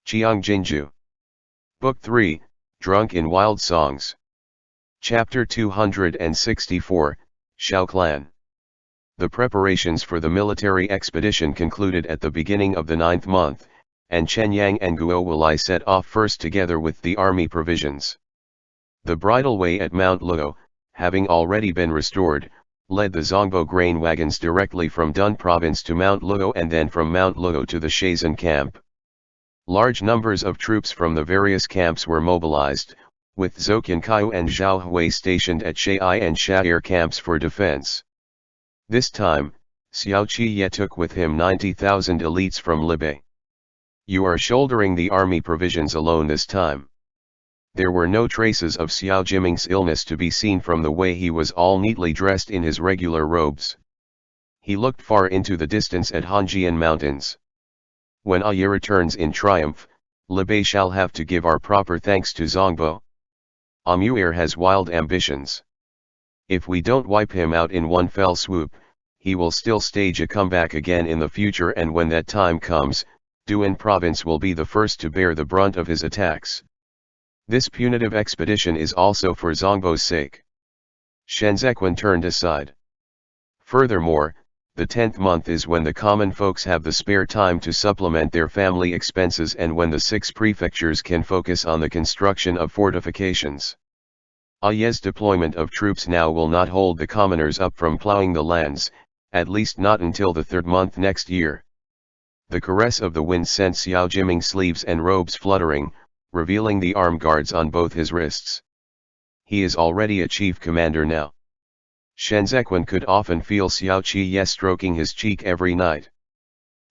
Qiang Jin Jiu. Book 3, Drunk in Wild Songs. Chapter 264, Shao Clan. The preparations for the military expedition concluded at the beginning of the 9th month, and Chen Yang and Guo Wulai set off first together with the army provisions. The bridleway at Mount Luo, having already been restored, led the Zongbo grain wagons directly from Dun province to Mount Luo and then from Mount Luo to the Shazhen camp. Large numbers of troops from the various camps were mobilized, with Zhou Qianqiu and Zhao Hui stationed at Shai and Sha'ir camps for defense. This time, Xiao Qiye took with him 90,000 elites from Libei. You are shouldering the army provisions alone this time. There were no traces of Xiao Jiming's illness to be seen from the way he was all neatly dressed in his regular robes. He looked far into the distance at Hanjian Mountains. When Aye returns in triumph, Libei shall have to give our proper thanks to Zongbo. Amuir has wild ambitions. If we don't wipe him out in one fell swoop, he will still stage a comeback again in the future, and when that time comes, Duan province will be the first to bear the brunt of his attacks. This punitive expedition is also for Zongbo's sake. Shenzhequan turned aside. Furthermore, the 10th month is when the common folks have the spare time to supplement their family expenses and when the 6 prefectures can focus on the construction of fortifications. Aye's deployment of troops now will not hold the commoners up from plowing the lands, at least not until the 3rd month next year. The caress of the wind sent Xiao Jiming's sleeves and robes fluttering, revealing the arm guards on both his wrists. He is already a chief commander now. Shenzhequan could often feel Xiao Qiye stroking his cheek every night.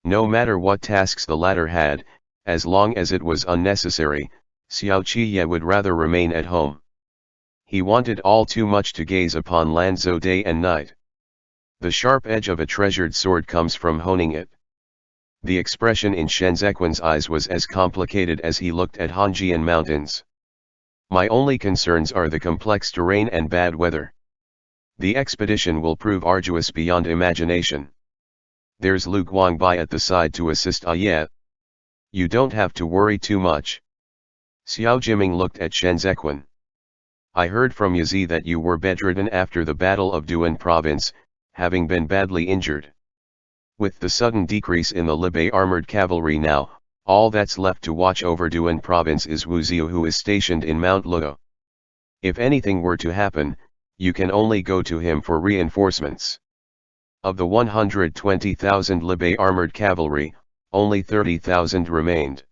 No matter what tasks the latter had, as long as it was unnecessary, Xiao Qiye would rather remain at home. He wanted all too much to gaze upon Lanzhou day and night. The sharp edge of a treasured sword comes from honing it. The expression in Shenzhequan's eyes was as complicated as he looked at Hanjian Mountains. My only concerns are the complex terrain and bad weather. The expedition will prove arduous beyond imagination. There's Lu Guangbai at the side to assist Aye. You don't have to worry too much. Xiao Jiming looked at Shenzhequan. I heard from Yazi that you were bedridden after the Battle of Duan province, having been badly injured. With the sudden decrease in the Libei armored cavalry now, all that's left to watch over Duan province is Wu Ziu, who is stationed in Mount Luo. If anything were to happen, you can only go to him for reinforcements. Of the 120,000 Libei armored cavalry, only 30,000 remained.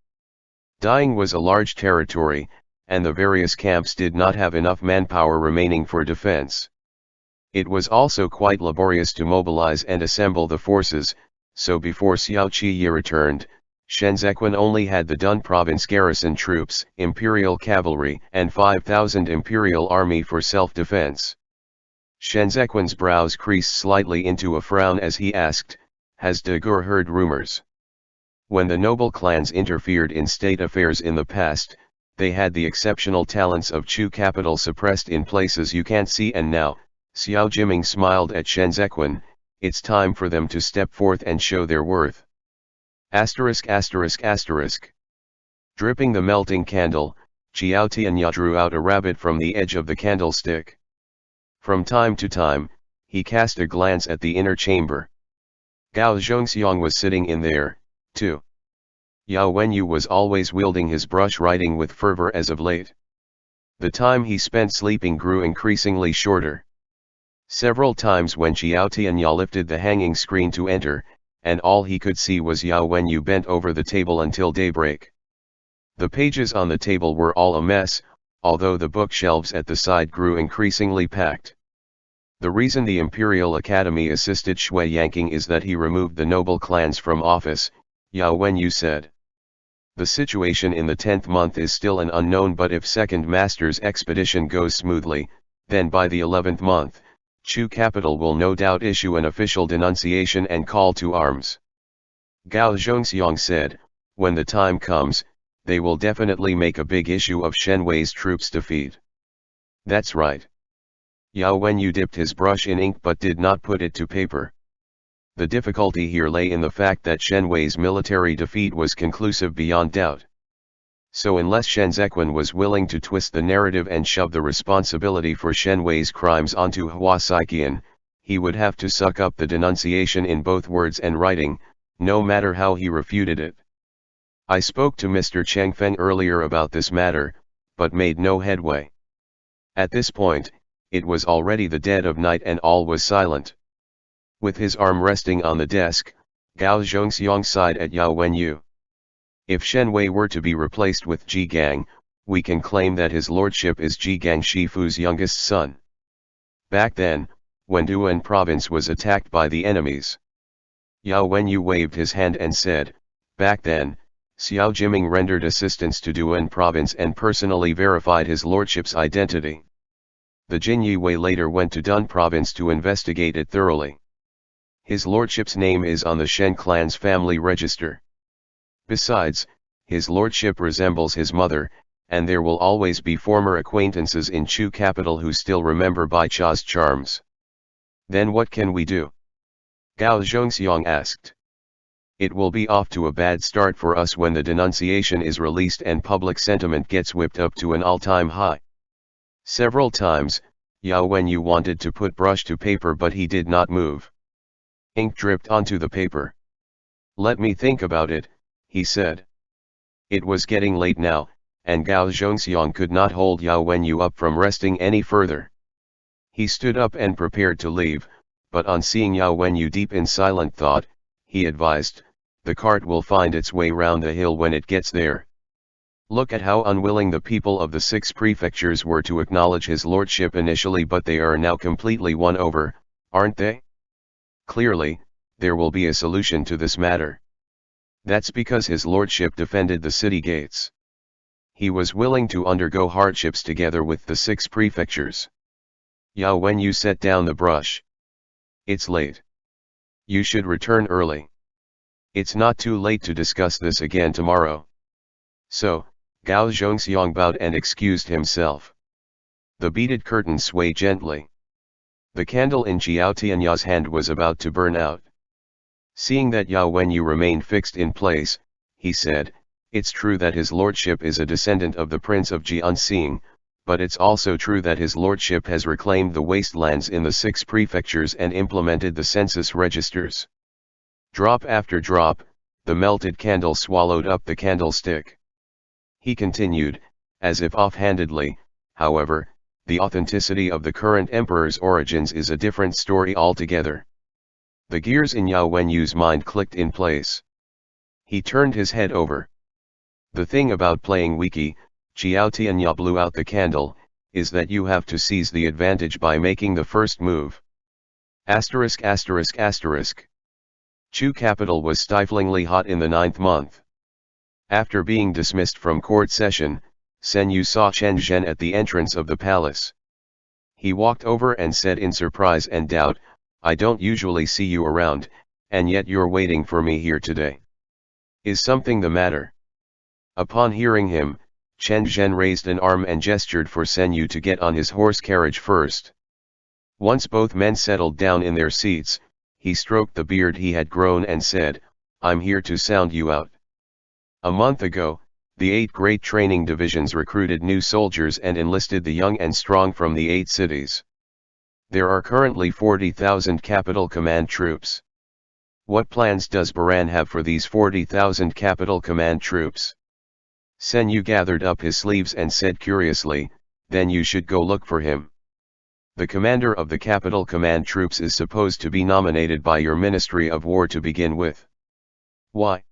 Dying was a large territory, and the various camps did not have enough manpower remaining for defense. It was also quite laborious to mobilize and assemble the forces, so before Xiao Qiye returned, Shenzhequan only had the Dun province garrison troops, imperial cavalry, and 5,000 imperial army for self-defense. Shenzhequan's brows creased slightly into a frown as he asked, has De Gur heard rumors? When the noble clans interfered in state affairs in the past, they had the exceptional talents of Chu capital suppressed in places you can't see, and now, Xiao Jiming smiled at Shenzhequan, it's time for them to step forth and show their worth. Asterisk asterisk asterisk. Dripping the melting candle, Qiao Tianya drew out a rabbit from the edge of the candlestick. From time to time, he cast a glance at the inner chamber. Gao Zhongxiang was sitting in there, too. Yao Wenyu was always wielding his brush writing with fervor as of late. The time he spent sleeping grew increasingly shorter. Several times when Qiao Tianya lifted the hanging screen to enter, and all he could see was Yao Wenyu bent over the table until daybreak. The pages on the table were all a mess, although the bookshelves at the side grew increasingly packed. The reason the Imperial Academy assisted Shui Yanqing is that he removed the noble clans from office, Yao Wenyu said. The situation in the 10th month is still an unknown, but if Second Master's expedition goes smoothly, then by the 11th month, Chu capital will no doubt issue an official denunciation and call to arms. Gao Zhongxiang said, when the time comes, they will definitely make a big issue of Shen Wei's troops' defeat. That's right. Yao Wenyu dipped his brush in ink but did not put it to paper. The difficulty here lay in the fact that Shen Wei's military defeat was conclusive beyond doubt. So unless Shen Zequan was willing to twist the narrative and shove the responsibility for Shen Wei's crimes onto Hua Saiqian, he would have to suck up the denunciation in both words and writing, no matter how he refuted it. I spoke to Mr. Cheng Feng earlier about this matter, but made no headway. At this point, it was already the dead of night and all was silent. With his arm resting on the desk, Gao Zhongxiang sighed at Yao Wenyu. If Shen Wei were to be replaced with Ji Gang, we can claim that his lordship is Ji Gang Shifu's youngest son. Back then, when Duan province was attacked by the enemies, Yao Wenyu waved his hand and said, back then, Xiao Jiming rendered assistance to Duan province and personally verified his lordship's identity. The Jin Yue later went to Dun province to investigate it thoroughly. His lordship's name is on the Shen clan's family register. Besides, his lordship resembles his mother, and there will always be former acquaintances in Chu capital who still remember Bai Cha's charms. Then what can we do? Gao Zhongxiang asked. It will be off to a bad start for us when the denunciation is released and public sentiment gets whipped up to an all-time high. Several times, Yao Wenyu wanted to put brush to paper but he did not move. Ink dripped onto the paper. Let me think about it, he said. It was getting late now, and Gao Zhongxiang could not hold Yao Wenyu up from resting any further. He stood up and prepared to leave, but on seeing Yao Wenyu deep in silent thought, he advised, the cart will find its way round the hill when it gets there. Look at how unwilling the people of the 6 prefectures were to acknowledge his lordship initially, but they are now completely won over, aren't they? Clearly, there will be a solution to this matter. That's because his lordship defended the city gates. He was willing to undergo hardships together with the 6 prefectures. Yao Wenyu set down the brush. It's late. You should return early. It's not too late to discuss this again tomorrow. So, Gao Zhongxiang bowed and excused himself. The beaded curtain swayed gently. The candle in Xiao Tianya's hand was about to burn out. Seeing that Yao Wenyu remained fixed in place, he said, it's true that his lordship is a descendant of the Prince of Jianxing, but it's also true that his lordship has reclaimed the wastelands in the 6 prefectures and implemented the census registers. Drop after drop, the melted candle swallowed up the candlestick. He continued, as if offhandedly, however, the authenticity of the current emperor's origins is a different story altogether. The gears in Yao Wenyu's mind clicked in place. He turned his head over. The thing about playing Wiki, Xiao Tianya blew out the candle, is that you have to seize the advantage by making the first move. Asterisk asterisk asterisk. Chu capital was stiflingly hot in the 9th month. After being dismissed from court session, Sen Yu saw Chen Zhen at the entrance of the palace. He walked over and said in surprise and doubt, I don't usually see you around, and yet you're waiting for me here today. Is something the matter? Upon hearing him, Chen Zhen raised an arm and gestured for Sen Yu to get on his horse carriage first. Once both men settled down in their seats, he stroked the beard he had grown and said, I'm here to sound you out. A month ago, the 8 great training divisions recruited new soldiers and enlisted the young and strong from the 8 cities. There are currently 40,000 capital command troops. What plans does Baran have for these 40,000 capital command troops? Sen Yu gathered up his sleeves and said curiously, then you should go look for him. The commander of the capital command troops is supposed to be nominated by your Ministry of War to begin with. Why?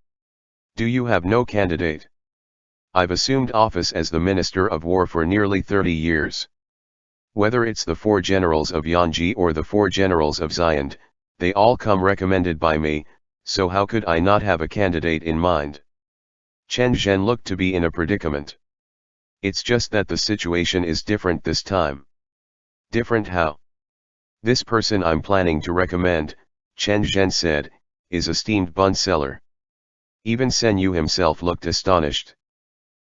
Do you have no candidate? I've assumed office as the Minister of War for nearly 30 years. Whether it's the 4 generals of Yanji or the 4 generals of Xiand, they all come recommended by me, so how could I not have a candidate in mind? Chen Zhen looked to be in a predicament. It's just that the situation is different this time. Different how? This person I'm planning to recommend, Chen Zhen said, is a steamed bun seller. Even Sen Yu himself looked astonished.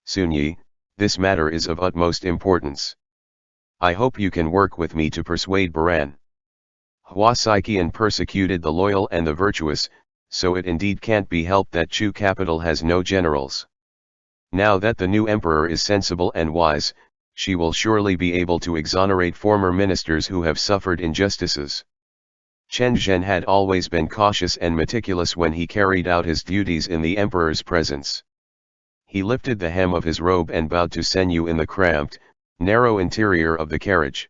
Sun Yi, this matter is of utmost importance. I hope you can work with me to persuade Baran. Hua Saiqian persecuted the loyal and the virtuous, so it indeed can't be helped that Chu capital has no generals. Now that the new emperor is sensible and wise, she will surely be able to exonerate former ministers who have suffered injustices. Chen Zhen had always been cautious and meticulous when he carried out his duties in the emperor's presence. He lifted the hem of his robe and bowed to Sen Yu in the cramped, narrow interior of the carriage.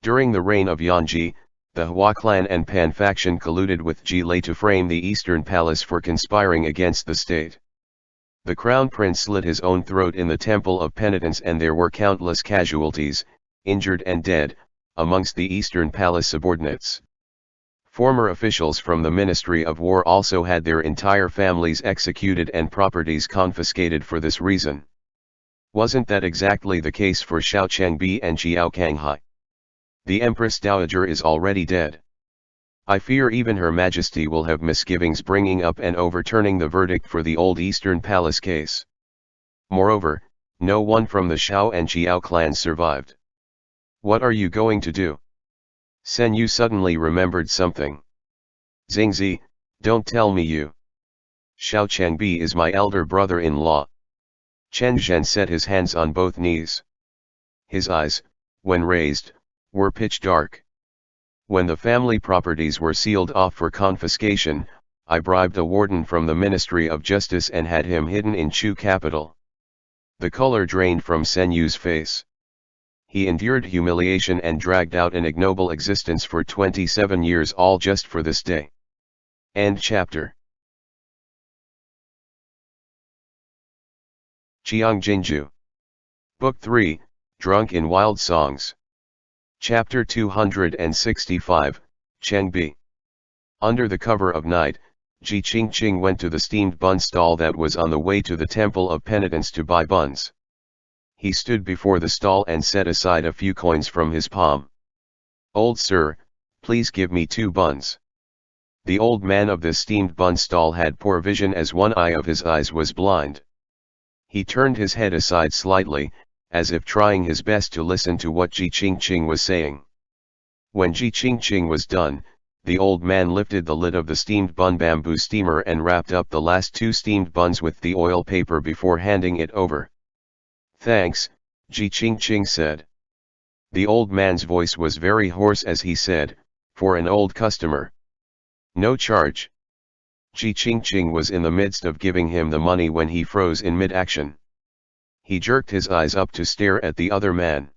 During the reign of Yanji, the Hua clan and Pan faction colluded with Ji Lei to frame the Eastern Palace for conspiring against the state. The crown prince slit his own throat in the Temple of Penitence, and there were countless casualties, injured and dead, amongst the Eastern Palace subordinates. Former officials from the Ministry of War also had their entire families executed and properties confiscated for this reason. Wasn't that exactly the case for Xiao Changbi and Xiao Kanghai? The Empress Dowager is already dead. I fear even Her Majesty will have misgivings bringing up and overturning the verdict for the old Eastern Palace case. Moreover, no one from the Xiao and Xiao clans survived. What are you going to do? Sen Yu suddenly remembered something. Xingzi, don't tell me you. Xiao Changbi is my elder brother-in-law. Chen Zhen set his hands on both knees. His eyes, when raised, were pitch dark. When the family properties were sealed off for confiscation, I bribed a warden from the Ministry of Justice and had him hidden in Chu capital. The color drained from Sen Yu's face. He endured humiliation and dragged out an ignoble existence for 27 years, all just for this day. End chapter. Qiang Jin Jiu. Book 3, Drunk in Wild Songs. Chapter 265, Chengbi. Under the cover of night, Ji Qingqing went to the steamed bun stall that was on the way to the Temple of Penitence to buy buns. He stood before the stall and set aside a few coins from his palm. "Old sir, please give me 2 buns." The old man of the steamed bun stall had poor vision, as one eye of his eyes was blind. He turned his head aside slightly, as if trying his best to listen to what Ji Qingqing was saying. When Ji Qingqing was done, the old man lifted the lid of the steamed bun bamboo steamer and wrapped up the last 2 steamed buns with the oil paper before handing it over. "Thanks," Ji Qingqing said. The old man's voice was very hoarse as he said, "For an old customer. No charge." Ji Qingqing was in the midst of giving him the money when he froze in mid-action. He jerked his eyes up to stare at the other man.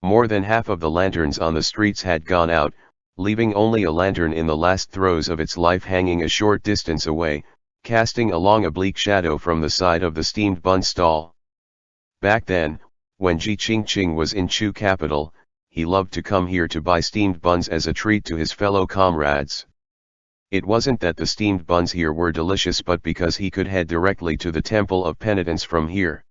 More than half of the lanterns on the streets had gone out, leaving only a lantern in the last throes of its life hanging a short distance away, casting a long oblique shadow from the side of the steamed bun stall. Back then, when Ji Qingqing was in Chu capital, he loved to come here to buy steamed buns as a treat to his fellow comrades. It wasn't that the steamed buns here were delicious, but because he could head directly to the Temple of Penitence from here.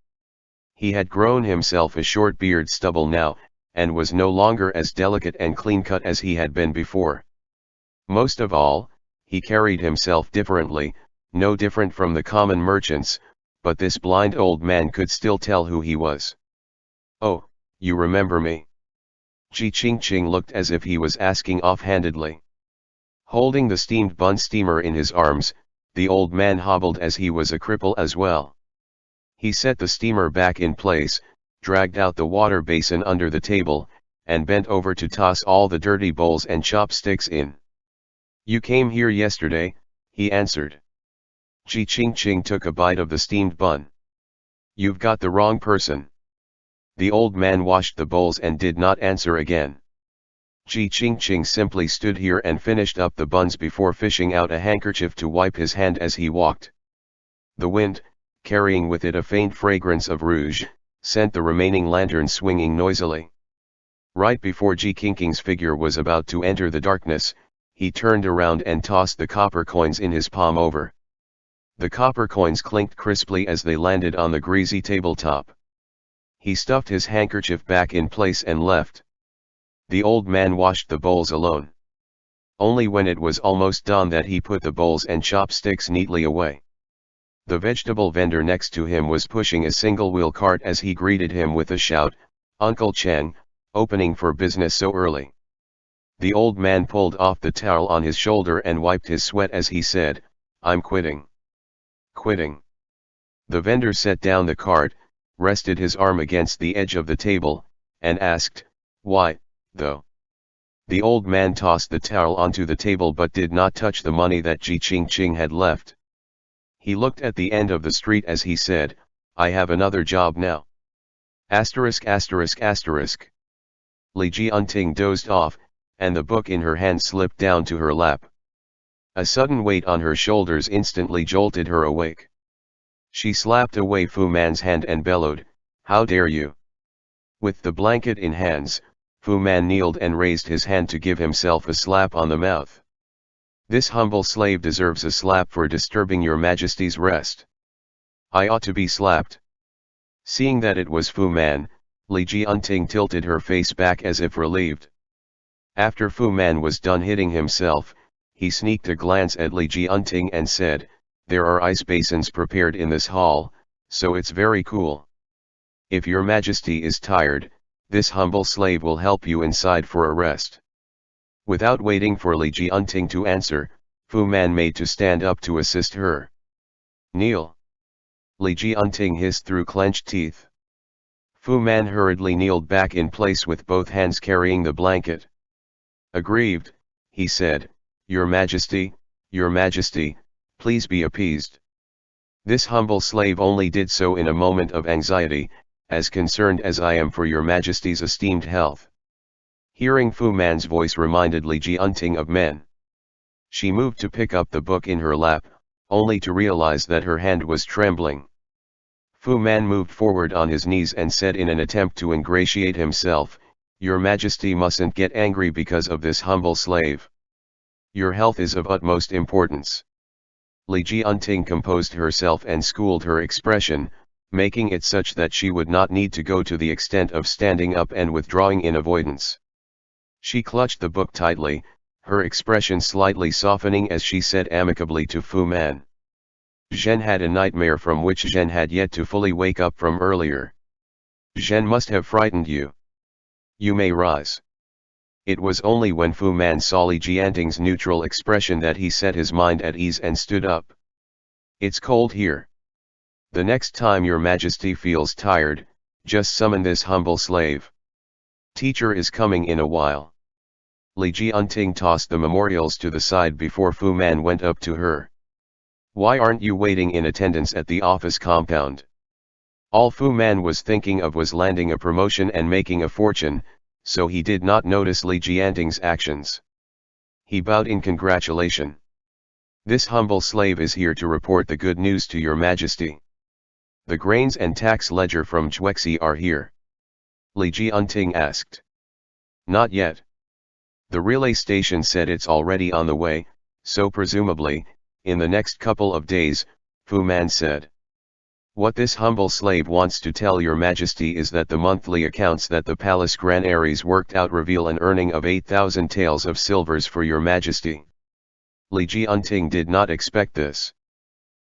He had grown himself a short beard stubble now, and was no longer as delicate and clean-cut as he had been before. Most of all, he carried himself differently, no different from the common merchants, but this blind old man could still tell who he was. "Oh, you remember me?" Ji Qingqing looked as if he was asking offhandedly. Holding the steamed bun steamer in his arms, the old man hobbled as he was a cripple as well. He set the steamer back in place, dragged out the water basin under the table, and bent over to toss all the dirty bowls and chopsticks in. "You came here yesterday," he answered. Ji Qingqing took a bite of the steamed bun. "You've got the wrong person." The old man washed the bowls and did not answer again. Ji Qingqing simply stood here and finished up the buns before fishing out a handkerchief to wipe his hand as he walked. The wind, carrying with it a faint fragrance of rouge, sent the remaining lantern swinging noisily. Right before Ji Qingqing's figure was about to enter the darkness, he turned around and tossed the copper coins in his palm over. The copper coins clinked crisply as they landed on the greasy tabletop. He stuffed his handkerchief back in place and left. The old man washed the bowls alone. Only when it was almost done that he put the bowls and chopsticks neatly away. The vegetable vendor next to him was pushing a single-wheel cart as he greeted him with a shout, "Uncle Cheng, opening for business so early." The old man pulled off the towel on his shoulder and wiped his sweat as he said, "I'm quitting." "Quitting?" The vendor set down the cart, rested his arm against the edge of the table, and asked, "Why, though?" The old man tossed the towel onto the table but did not touch the money that Qiang had left. He looked at the end of the street as he said, "I have another job now." Asterisk asterisk asterisk. Li Jianting dozed off, and the book in her hand slipped down to her lap. A sudden weight on her shoulders instantly jolted her awake. She slapped away Fu Man's hand and bellowed, "How dare you!" With the blanket in hands, Fu Man kneeled and raised his hand to give himself a slap on the mouth. "This humble slave deserves a slap for disturbing your Majesty's rest. I ought to be slapped." Seeing that it was Fu Man, Li Jianting tilted her face back as if relieved. After Fu Man was done hitting himself, he sneaked a glance at Li Jianting and said, "There are ice basins prepared in this hall, so it's very cool. If your Majesty is tired, this humble slave will help you inside for a rest." Without waiting for Li Jianting to answer, Fu Man made to stand up to assist her. "Kneel." Li Jianting hissed through clenched teeth. Fu Man hurriedly kneeled back in place with both hands carrying the blanket. Aggrieved, he said, Your Majesty, please be appeased." This humble slave only did so in a moment of anxiety, as concerned as I am for your Majesty's esteemed health. Hearing Fu Man's voice reminded Li Jianting of men. She moved to pick up the book in her lap, only to realize that her hand was trembling. Fu Man moved forward on his knees and said in an attempt to ingratiate himself, "Your Majesty mustn't get angry because of this humble slave. Your health is of utmost importance." Li Jianting composed herself and schooled her expression, making it such that she would not need to go to the extent of standing up and withdrawing in avoidance. She clutched the book tightly, her expression slightly softening as she said amicably to Fu Man, "Zhen had a nightmare from which Zhen had yet to fully wake up from earlier. Zhen must have frightened you. You may rise." It was only when Fu Man saw Li Jianting's neutral expression that he set his mind at ease and stood up. "It's cold here. The next time your Majesty feels tired, just summon this humble slave. Teacher is coming in a while." Li Jianting tossed the memorials to the side before Fu Man went up to her. "Why aren't you waiting in attendance at the office compound?" All Fu Man was thinking of was landing a promotion and making a fortune, so he did not notice Li Jianting's actions. He bowed in congratulation. "This humble slave is here to report the good news to your Majesty. The grains and tax ledger from Juexi are here." Li Jianting asked. "Not yet. The relay station said it's already on the way, so presumably, in the next couple of days," Fu Man said. "What this humble slave wants to tell your Majesty is that the monthly accounts that the Palace Granaries worked out reveal an earning of 8,000 taels of silvers for your Majesty." Li Jianting did not expect this.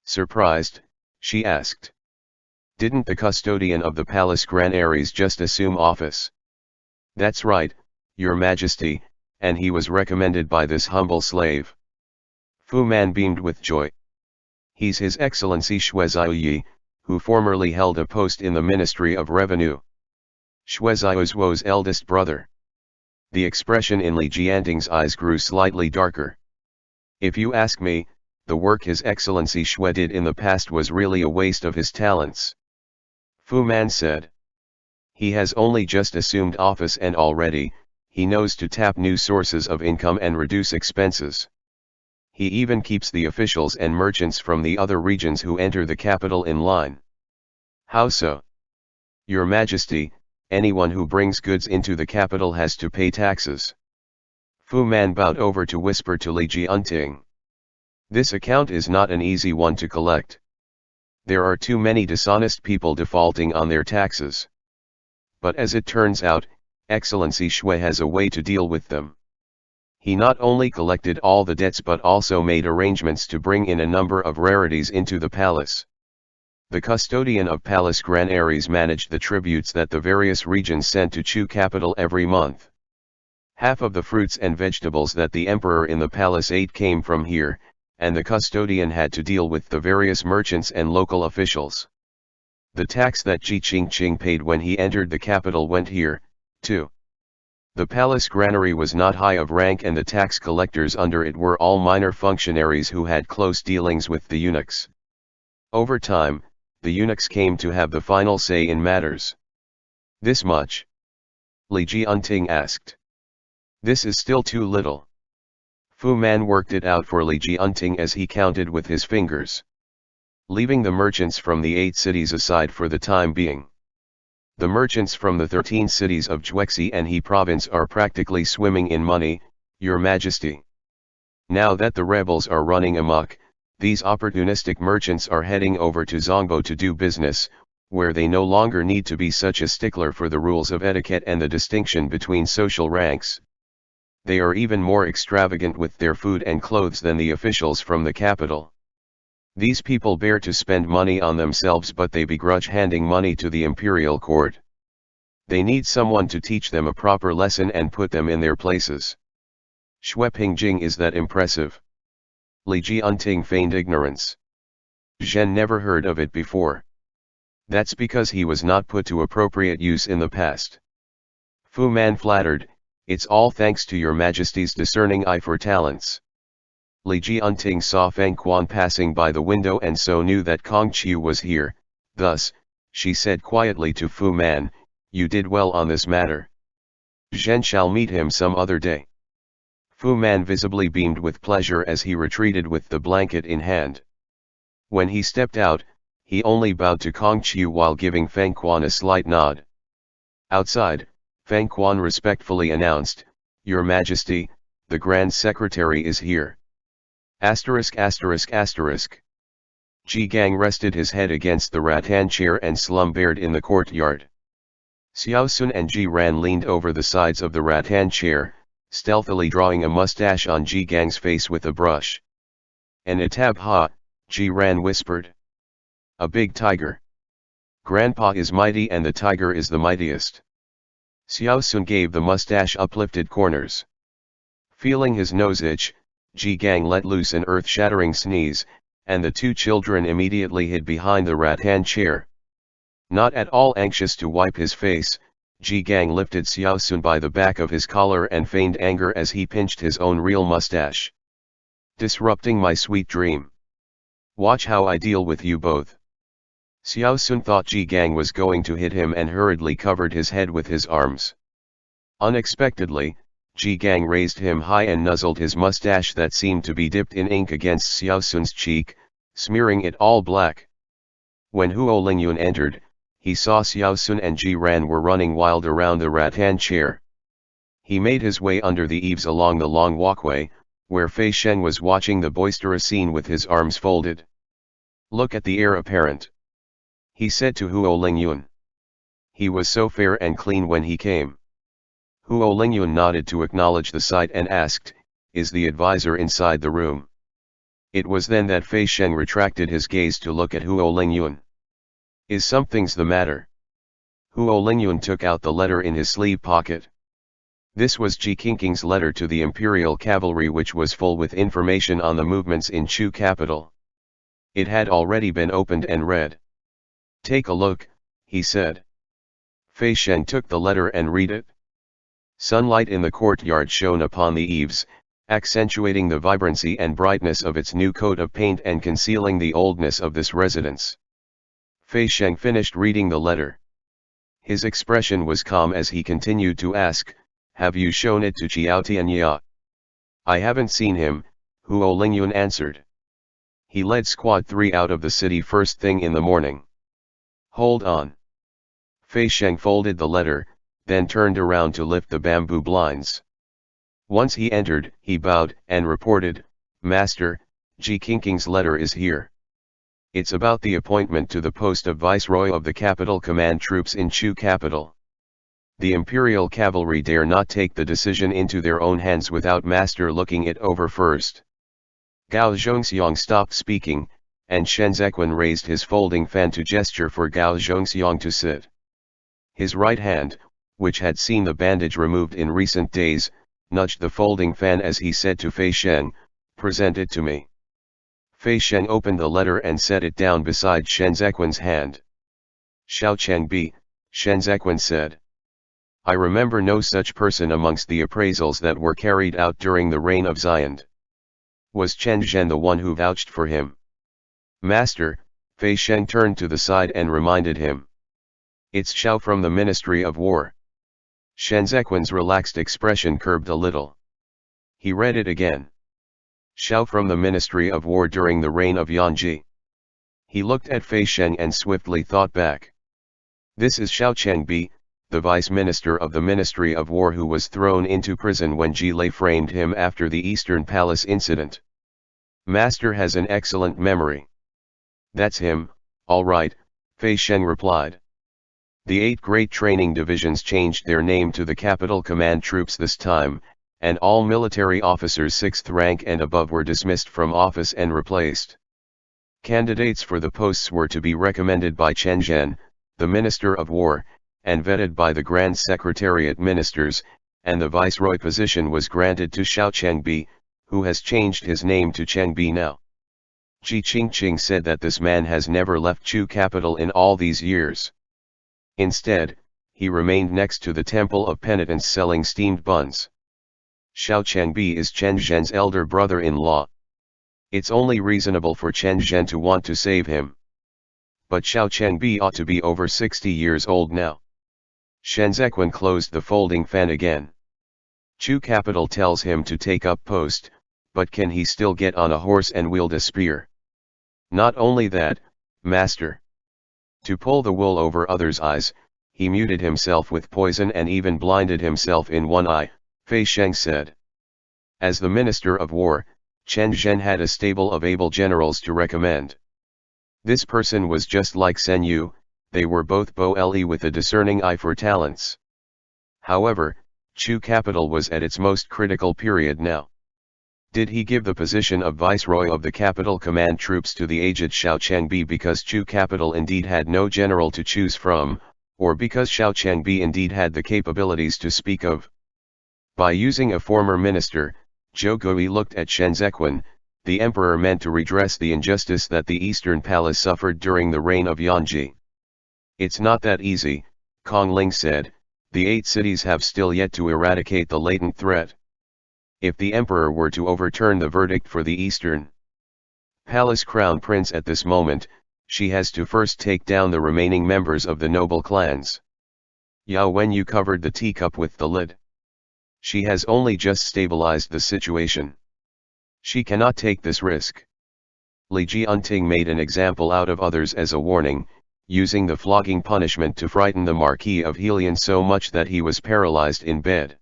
Surprised, she asked, "Didn't the custodian of the Palace Granaries just assume office?" "That's right, your Majesty, and he was recommended by this humble slave." Fu Man beamed with joy. "He's His Excellency Xue Zhiyi, who formerly held a post in the Ministry of Revenue. Xue Zhiyi's eldest brother." The expression in Li Jianting's eyes grew slightly darker. "If you ask me, the work His Excellency Xue did in the past was really a waste of his talents," Fu Man said. "He has only just assumed office and already, he knows to tap new sources of income and reduce expenses. He even keeps the officials and merchants from the other regions who enter the capital in line." "How so?" "Your Majesty, anyone who brings goods into the capital has to pay taxes." Fu Man bowed over to whisper to Li Jianting. "This account is not an easy one to collect. There are too many dishonest people defaulting on their taxes. But as it turns out, Excellency Xue has a way to deal with them. He not only collected all the debts but also made arrangements to bring in a number of rarities into the palace. The custodian of Palace Granaries managed the tributes that the various regions sent to Chu capital every month. Half of the fruits and vegetables that the emperor in the palace ate came from here, and the custodian had to deal with the various merchants and local officials. The tax that Qiang paid when he entered the capital went here, too. The palace granary was not high of rank, and the tax collectors under it were all minor functionaries who had close dealings with the eunuchs. Over time, the eunuchs came to have the final say in matters. This much? Li Jianting asked. This is still too little. Fu Man worked it out for Li Jianting as he counted with his fingers. Leaving the merchants from the 8 cities aside for the time being. The merchants from the 13 cities of Juexi and He province are practically swimming in money, Your Majesty. Now that the rebels are running amok, these opportunistic merchants are heading over to Zongbo to do business, where they no longer need to be such a stickler for the rules of etiquette and the distinction between social ranks. They are even more extravagant with their food and clothes than the officials from the capital. These people bear to spend money on themselves, but they begrudge handing money to the imperial court. They need someone to teach them a proper lesson and put them in their places. Shuepingjing is that impressive? Li Jianting feigned ignorance. Zhen never heard of it before. That's because he was not put to appropriate use in the past. Fu Man flattered, it's all thanks to Your Majesty's discerning eye for talents. Li Jianting saw Feng Quan passing by the window and so knew that Kong Qiu was here. Thus, she said quietly to Fu Man, you did well on this matter. Zhen shall meet him some other day. Fu Man visibly beamed with pleasure as he retreated with the blanket in hand. When he stepped out, he only bowed to Kong Qiu while giving Feng Quan a slight nod. Outside, Feng Quan respectfully announced, Your Majesty, the Grand Secretary is here. Ji Gang rested his head against the rattan chair and slumbered in the courtyard. Xiao Sun and Ji Ran leaned over the sides of the rattan chair, stealthily drawing a mustache on Ji Gang's face with a brush. An Atab Ha, Ji Ran whispered. A big tiger. Grandpa is mighty and the tiger is the mightiest. Xiao Sun gave the mustache uplifted corners. Feeling his nose itch, Ji Gang let loose an earth-shattering sneeze, and the 2 children immediately hid behind the rattan chair. Not at all anxious to wipe his face, Ji Gang lifted Xiao Sun by the back of his collar and feigned anger as he pinched his own real mustache. Disrupting my sweet dream. Watch how I deal with you both. Xiao Sun thought Ji Gang was going to hit him and hurriedly covered his head with his arms. Unexpectedly, Ji Gang raised him high and nuzzled his mustache that seemed to be dipped in ink against Xiao Sun's cheek, smearing it all black. When Huo Lingyun entered, he saw Xiao Sun and Ji Ran were running wild around the rattan chair. He made his way under the eaves along the long walkway, where Fei Shen was watching the boisterous scene with his arms folded. Look at the heir apparent, he said to Huo Lingyun. He was so fair and clean when he came. Huo Lingyun nodded to acknowledge the sight and asked, is the advisor inside the room? It was then that Fei Shen retracted his gaze to look at Huo Lingyun. Is something's the matter? Huo Lingyun took out the letter in his sleeve pocket. This was Ji Qingqing's letter to the Imperial Cavalry, which was full with information on the movements in Chu capital. It had already been opened and read. Take a look, he said. Fei Shen took the letter and read it. Sunlight in the courtyard shone upon the eaves, accentuating the vibrancy and brightness of its new coat of paint and concealing the oldness of this residence. Fei Shen finished reading the letter. His expression was calm as he continued to ask, have you shown it to Qiao Tianya? I haven't seen him, Huo Lingyun answered. He led Squad 3 out of the city first thing in the morning. Hold on. Fei Shen folded the letter, then turned around to lift the bamboo blinds. Once he entered, he bowed and reported, Master, Ji Qingqing's letter is here. It's about the appointment to the post of Viceroy of the Capital Command Troops in Chu capital. The Imperial Cavalry dare not take the decision into their own hands without Master looking it over first. Gao Zhongxiang stopped speaking, and Shen Zequan raised his folding fan to gesture for Gao Zhongxiang to sit. His right hand, which had seen the bandage removed in recent days, nudged the folding fan as he said to Fei Shen, present it to me. Fei Sheng opened the letter and set it down beside Shen Zequin's hand. Xiao Changbi, Shen Zequin said. I remember no such person amongst the appraisals that were carried out during the reign of Xiand. Was Chen Zhen the one who vouched for him? Master, Fei Sheng turned to the side and reminded him. It's Xiao from the Ministry of War. Shen Zequin's relaxed expression curbed a little. He read it again. Xiao from the Ministry of War during the reign of Yanji. He looked at Fei Sheng and swiftly thought back. This is Xiao Changbi, the Vice Minister of the Ministry of War who was thrown into prison when Ji Lei framed him after the Eastern Palace incident. Master has an excellent memory. That's him, all right, Fei Sheng replied. The 8 great training divisions changed their name to the Capital Command Troops this time, and all military officers 6th rank and above were dismissed from office and replaced. Candidates for the posts were to be recommended by Chen Zhen, the Minister of War, and vetted by the Grand Secretariat Ministers, and the Viceroy position was granted to Xiao Changbi, who has changed his name to Changbi now. Ji Qingqing said that this man has never left Chu capital in all these years. Instead, he remained next to the Temple of Penitence selling steamed buns. Xiao Changbi is Chen Zhen's elder brother-in-law. It's only reasonable for Chen Zhen to want to save him. But Xiao Changbi ought to be over 60 years old now. Shen Zequin closed the folding fan again. Chu capital tells him to take up post, but can he still get on a horse and wield a spear? Not only that, master. To pull the wool over others' eyes, he muted himself with poison and even blinded himself in one eye, Fei Sheng said. As the Minister of War, Chen Zhen had a stable of able generals to recommend. This person was just like Sen Yu, they were both Bo Le with a discerning eye for talents. However, Chu capital was at its most critical period now. Did he give the position of Viceroy of the Capital Command Troops to the aged Xiao Changbi because Chu capital indeed had no general to choose from, or because Xiao Changbi indeed had the capabilities to speak of? By using a former minister, Zhou Gui looked at Shen Zequin. The emperor meant to redress the injustice that the Eastern Palace suffered during the reign of Yanji. It's not that easy, Kong Ling said, the 8 cities have still yet to eradicate the latent threat. If the emperor were to overturn the verdict for the Eastern Palace crown prince at this moment, she has to first take down the remaining members of the noble clans. Yao Wenyu covered the teacup with the lid. She has only just stabilized the situation. She cannot take this risk. Li Jianting made an example out of others as a warning, using the flogging punishment to frighten the Marquis of Helion so much that he was paralyzed in bed.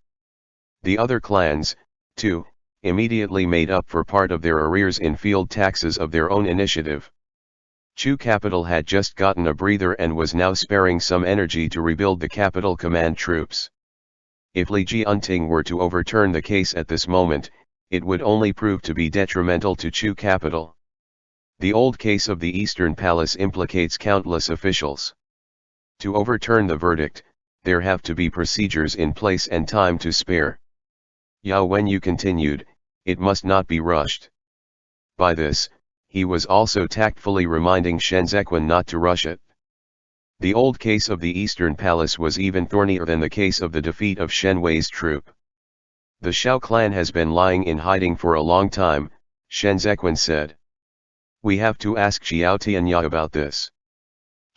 The other clans, too, immediately made up for part of their arrears in field taxes of their own initiative. Chu capital had just gotten a breather and was now sparing some energy to rebuild the capital command troops. If Li Jianting were to overturn the case at this moment, it would only prove to be detrimental to Chu capital. The old case of the Eastern Palace implicates countless officials. To overturn the verdict, there have to be procedures in place and time to spare. Yao Wenyu continued, it must not be rushed. By this, he was also tactfully reminding Shen Zequin not to rush it. The old case of the Eastern Palace was even thornier than the case of the defeat of Shen Wei's troop. The Xiao clan has been lying in hiding for a long time, Shen Zequin said. We have to ask Xiao Tianya about this.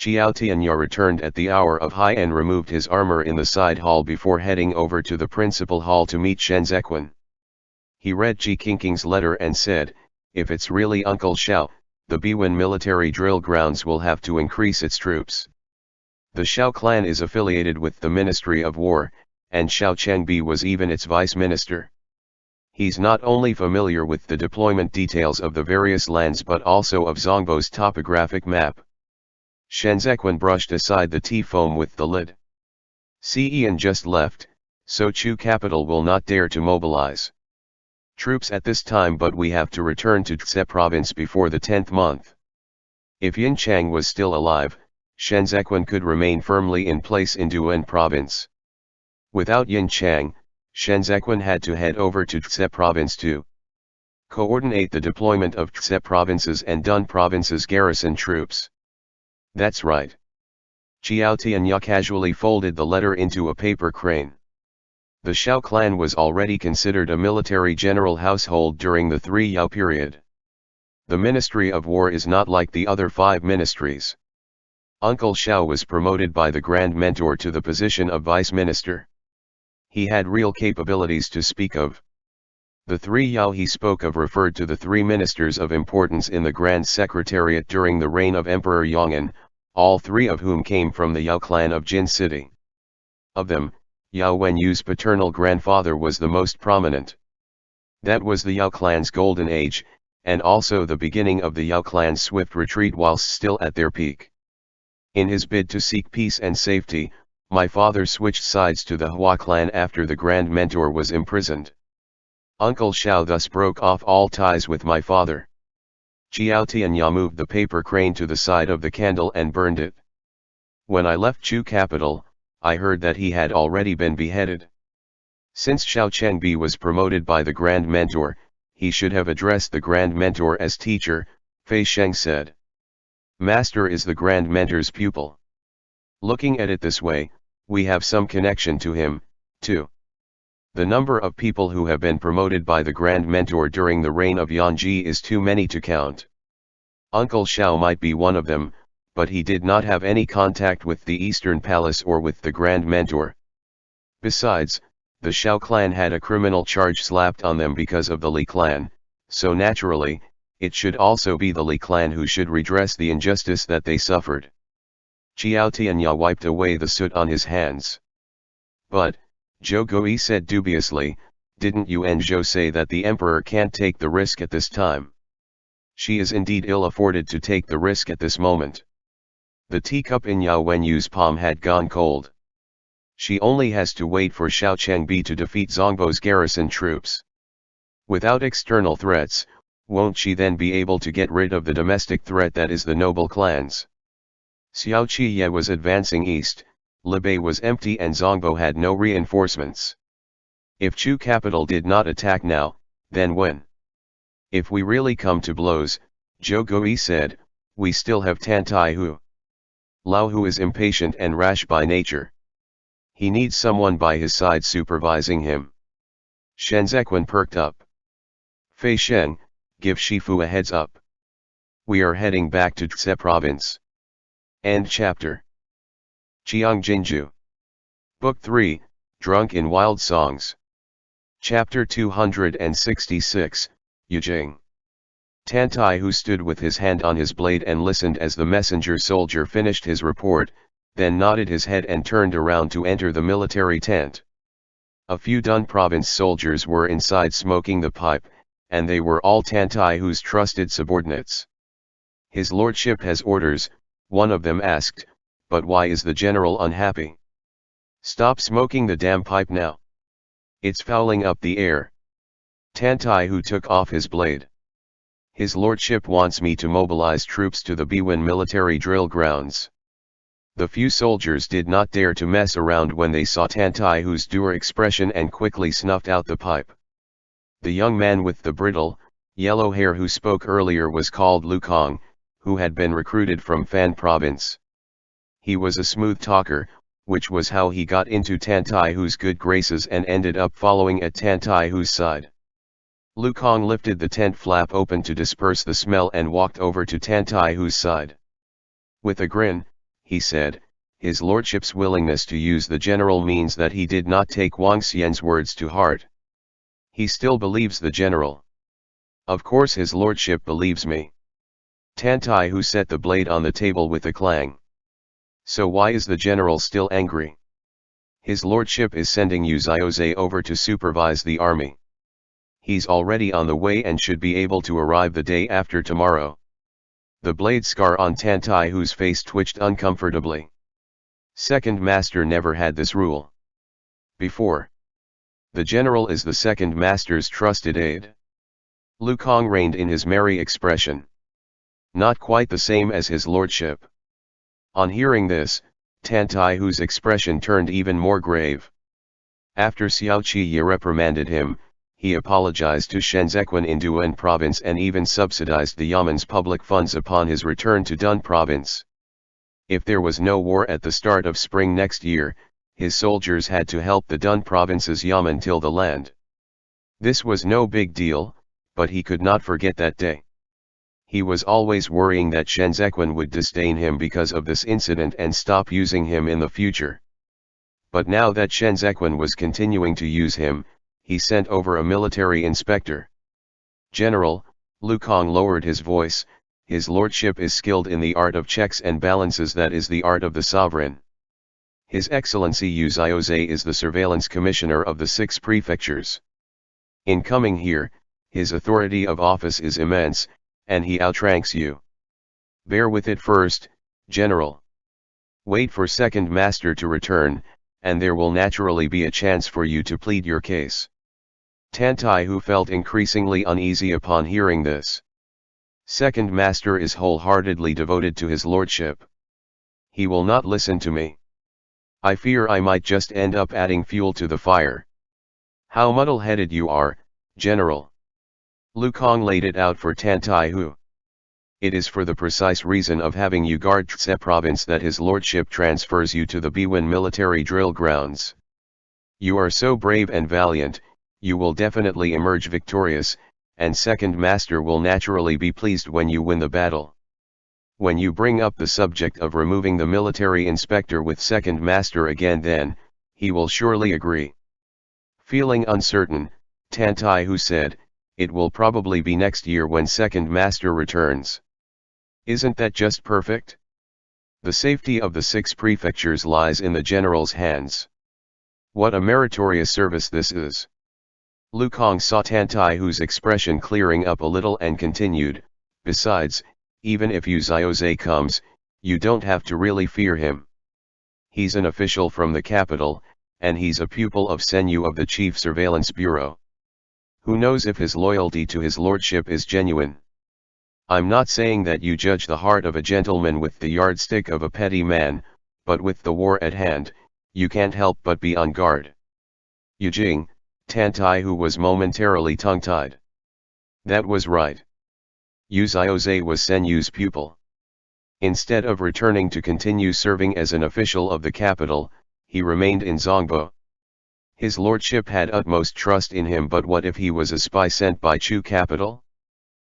Xiao Tianya returned at the hour of high and removed his armor in the side hall before heading over to the principal hall to meet Shen Zequin. He read Ji Qingqing's letter and said, if it's really Uncle Xiao, the Biwen military drill grounds will have to increase its troops. The Xiao clan is affiliated with the Ministry of War, and Xiao Changbi was even its vice minister. He's not only familiar with the deployment details of the various lands but also of Zhongbo's topographic map. Shen Zequin brushed aside the tea foam with the lid. Ian just left, so Chu capital will not dare to mobilize troops at this time, but we have to return to Tse province before the 10th month. If Yin Chang was still alive, Shen Zequin could remain firmly in place in Duan province. Without Yin Chang, Shen Zequin had to head over to Tse province too. Coordinate the deployment of Tse province's and Dun province's garrison troops. That's right. Qiao Tianya casually folded the letter into a paper crane. The Shao clan was already considered a military general household during the 3 Yao period. The Ministry of War is not like the other 5 ministries. Uncle Shao was promoted by the Grand Mentor to the position of Vice Minister. He had real capabilities to speak of. The 3 Yao he spoke of referred to the 3 ministers of importance in the Grand Secretariat during the reign of Emperor Yong'an, all 3 of whom came from the Yao clan of Jin City. Of them, Yao Wenyu's paternal grandfather was the most prominent. That was the Yao clan's golden age, and also the beginning of the Yao clan's swift retreat whilst still at their peak. In his bid to seek peace and safety, my father switched sides to the Hua clan after the Grand Mentor was imprisoned. Uncle Shao thus broke off all ties with my father. Qiao Tianya moved the paper crane to the side of the candle and burned it. When I left Chu capital, I heard that he had already been beheaded. Since Xiao Chengbi was promoted by the Grand Mentor, he should have addressed the Grand Mentor as teacher, Fei Sheng said. Master is the Grand Mentor's pupil. Looking at it this way, we have some connection to him, too. The number of people who have been promoted by the Grand Mentor during the reign of Yanji is too many to count. Uncle Shao might be one of them, but he did not have any contact with the Eastern Palace or with the Grand Mentor. Besides, the Shao clan had a criminal charge slapped on them because of the Li clan, so naturally, it should also be the Li clan who should redress the injustice that they suffered. Qiao Tianya wiped away the soot on his hands. But, Zhou Gui said dubiously, didn't Yuan Zhou say that the emperor can't take the risk at this time? She is indeed ill-afforded to take the risk at this moment. The teacup in Yao Wenyu's palm had gone cold. She only has to wait for Xiao Chengbi to defeat Zongbo's garrison troops. Without external threats, won't she then be able to get rid of the domestic threat that is the noble clans? Xiao Qiye was advancing east, Libei was empty and Zongbo had no reinforcements. If Chu capital did not attack now, then when? If we really come to blows, Zhou Gui said, we still have Tan Taihu. Lao Hu is impatient and rash by nature. He needs someone by his side supervising him. Shen Zequan perked up. Fei Sheng, give Shifu a heads up. We are heading back to Tse province. End chapter. Qiang Jin Jiu. Book 3, Drunk in Wild Songs. Chapter 266, Yujing. Tan Taihu stood with his hand on his blade and listened as the messenger soldier finished his report, then nodded his head and turned around to enter the military tent. A few Dun province soldiers were inside smoking the pipe, and they were all Tan Taihu's trusted subordinates. His lordship has orders, one of them asked, but why is the general unhappy? Stop smoking the damn pipe now. It's fouling up the air. Tan Taihu took off his blade. His lordship wants me to mobilize troops to the Biwen military drill grounds. The few soldiers did not dare to mess around when they saw Tan Taihu's dour expression and quickly snuffed out the pipe. The young man with the brittle, yellow hair who spoke earlier was called Lu Kong, who had been recruited from Fan province. He was a smooth talker, which was how he got into Tan Taihu's good graces and ended up following at Tan Taihu's side. Lu Kong lifted the tent flap open to disperse the smell and walked over to Tan Taihu's side. With a grin, he said, his lordship's willingness to use the general means that he did not take Wang Xian's words to heart. He still believes the general. Of course his lordship believes me. Tan Taihu set the blade on the table with a clang. So why is the general still angry? His lordship is sending Yu Xiaoze over to supervise the army. He's already on the way and should be able to arrive the day after tomorrow. The blade scar on Tan Taihu's face twitched uncomfortably. Second master never had this rule before. The general is the second master's trusted aide. Lu Kong reined in his merry expression. Not quite the same as his lordship. On hearing this, Tan Taihu's expression turned even more grave. After Xiao Qiye reprimanded him, he apologized to Shenzhen in Duan province and even subsidized the Yamen's public funds upon his return to Dun province. If there was no war at the start of spring next year, his soldiers had to help the Dun province's Yamen till the land. This was no big deal, but he could not forget that day. He was always worrying that Shenzhen would disdain him because of this incident and stop using him in the future. But now that Shenzhen was continuing to use him, he sent over a military inspector. "General," Lu Kang lowered his voice, "His lordship is skilled in the art of checks and balances, that is the art of the sovereign. His Excellency Yu Xiaozhe is the surveillance commissioner of the 6 prefectures. In coming here, his authority of office is immense, and he outranks you. Bear with it first, General. Wait for second master to return, and there will naturally be a chance for you to plead your case." Tan Taihu felt increasingly uneasy upon hearing this. Second master is wholeheartedly devoted to his lordship. He will not listen to me. I fear I might just end up adding fuel to the fire. How muddle-headed you are, General. Lu Kang laid it out for Tan Taihu. It is for the precise reason of having you guard Tse province that his lordship transfers you to the Biwen military drill grounds. You are so brave and valiant, you will definitely emerge victorious, and second master will naturally be pleased when you win the battle. When you bring up the subject of removing the military inspector with second master again, then, he will surely agree. Feeling uncertain, Tan Taihu said, "It will probably be next year when second master returns." Isn't that just perfect? The safety of the 6 prefectures lies in the general's hands. What a meritorious service this is. Lu Kang saw Tan Taihu's expression clearing up a little and continued, "Besides, even if Yu Xiaozhe comes, you don't have to really fear him. He's an official from the capital, and he's a pupil of Sen Yu of the Chief Surveillance Bureau. Who knows if his loyalty to his lordship is genuine? I'm not saying that you judge the heart of a gentleman with the yardstick of a petty man, but with the war at hand, you can't help but be on guard." Yujing, Tan Taihu was momentarily tongue-tied. That was right. Yu Xiaozhe was Sen Yu's pupil. Instead of returning to continue serving as an official of the capital, he remained in Zongbo. His lordship had utmost trust in him, but what if he was a spy sent by Chu capital?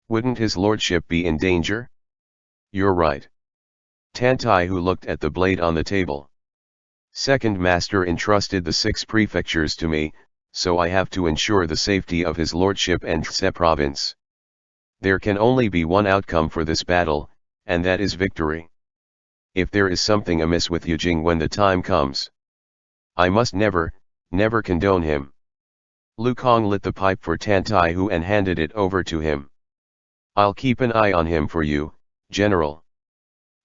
Wouldn't his lordship be in danger? You're right. Tan Taihu looked at the blade on the table. Second master entrusted the 6 prefectures to me, so I have to ensure the safety of his lordship and Tse province. There can only be one outcome for this battle, and that is victory. If there is something amiss with Yujing when the time comes, I must never condone him. Lu Kang lit the pipe for Tan Taihu and handed it over to him. I'll keep an eye on him for you, General.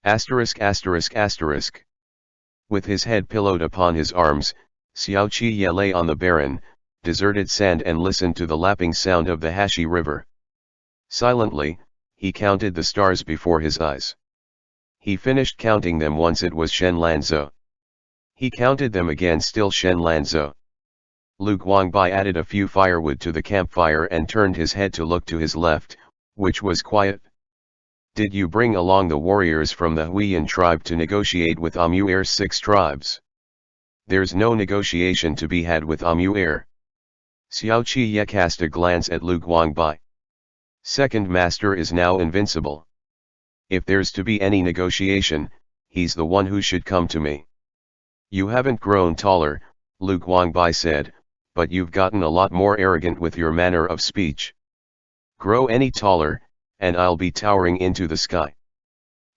Asterisk. With his head pillowed upon his arms, Xiao Qiye lay on the barren, deserted sand and listened to the lapping sound of the Hashi River. Silently, he counted the stars before his eyes. He finished counting them once, it was Shen Lanzhou. He counted them again, still Shen Lanzhou. Lu Guangbai added a few firewood to the campfire and turned his head to look to his left, which was quiet. Did you bring along the warriors from the Huiyan tribe to negotiate with Amuer's 6 tribes? There's no negotiation to be had with Amuer. Xiao Qiye cast a glance at Lu Guangbai. Second master is now invincible. If there's to be any negotiation, he's the one who should come to me. You haven't grown taller, Lu Guangbai said, but you've gotten a lot more arrogant with your manner of speech. Grow any taller, and I'll be towering into the sky.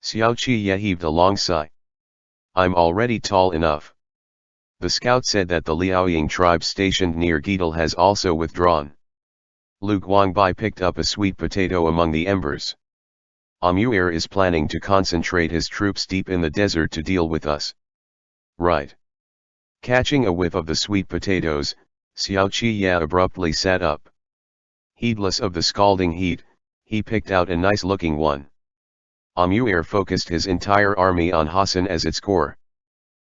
Xiao Qiye heaved a long sigh. I'm already tall enough. The scout said that the Liaoying tribe stationed near Getal has also withdrawn. Lu Guangbai picked up a sweet potato among the embers. Amuer is planning to concentrate his troops deep in the desert to deal with us. Right. Catching a whiff of the sweet potatoes, Xiao Qiye abruptly sat up. Heedless of the scalding heat, he picked out a nice-looking one. Amuer focused his entire army on Hassan as its core.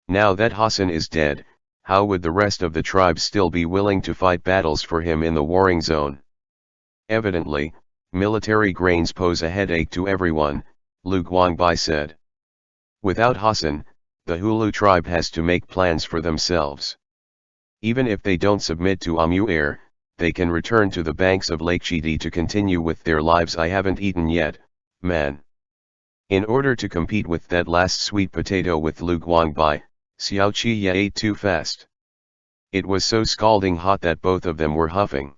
Now that Hassan is dead, how would the rest of the tribes still be willing to fight battles for him in the warring zone? Evidently, military grains pose a headache to everyone, Lu Guangbai said. Without Hassan, the Hulu tribe has to make plans for themselves. Even if they don't submit to Amu'er, they can return to the banks of Lake Chidi to continue with their lives. I haven't eaten yet, man. In order to compete with that last sweet potato with Lu Guangbai, Xiao Qi ate too fast. It was so scalding hot that both of them were huffing.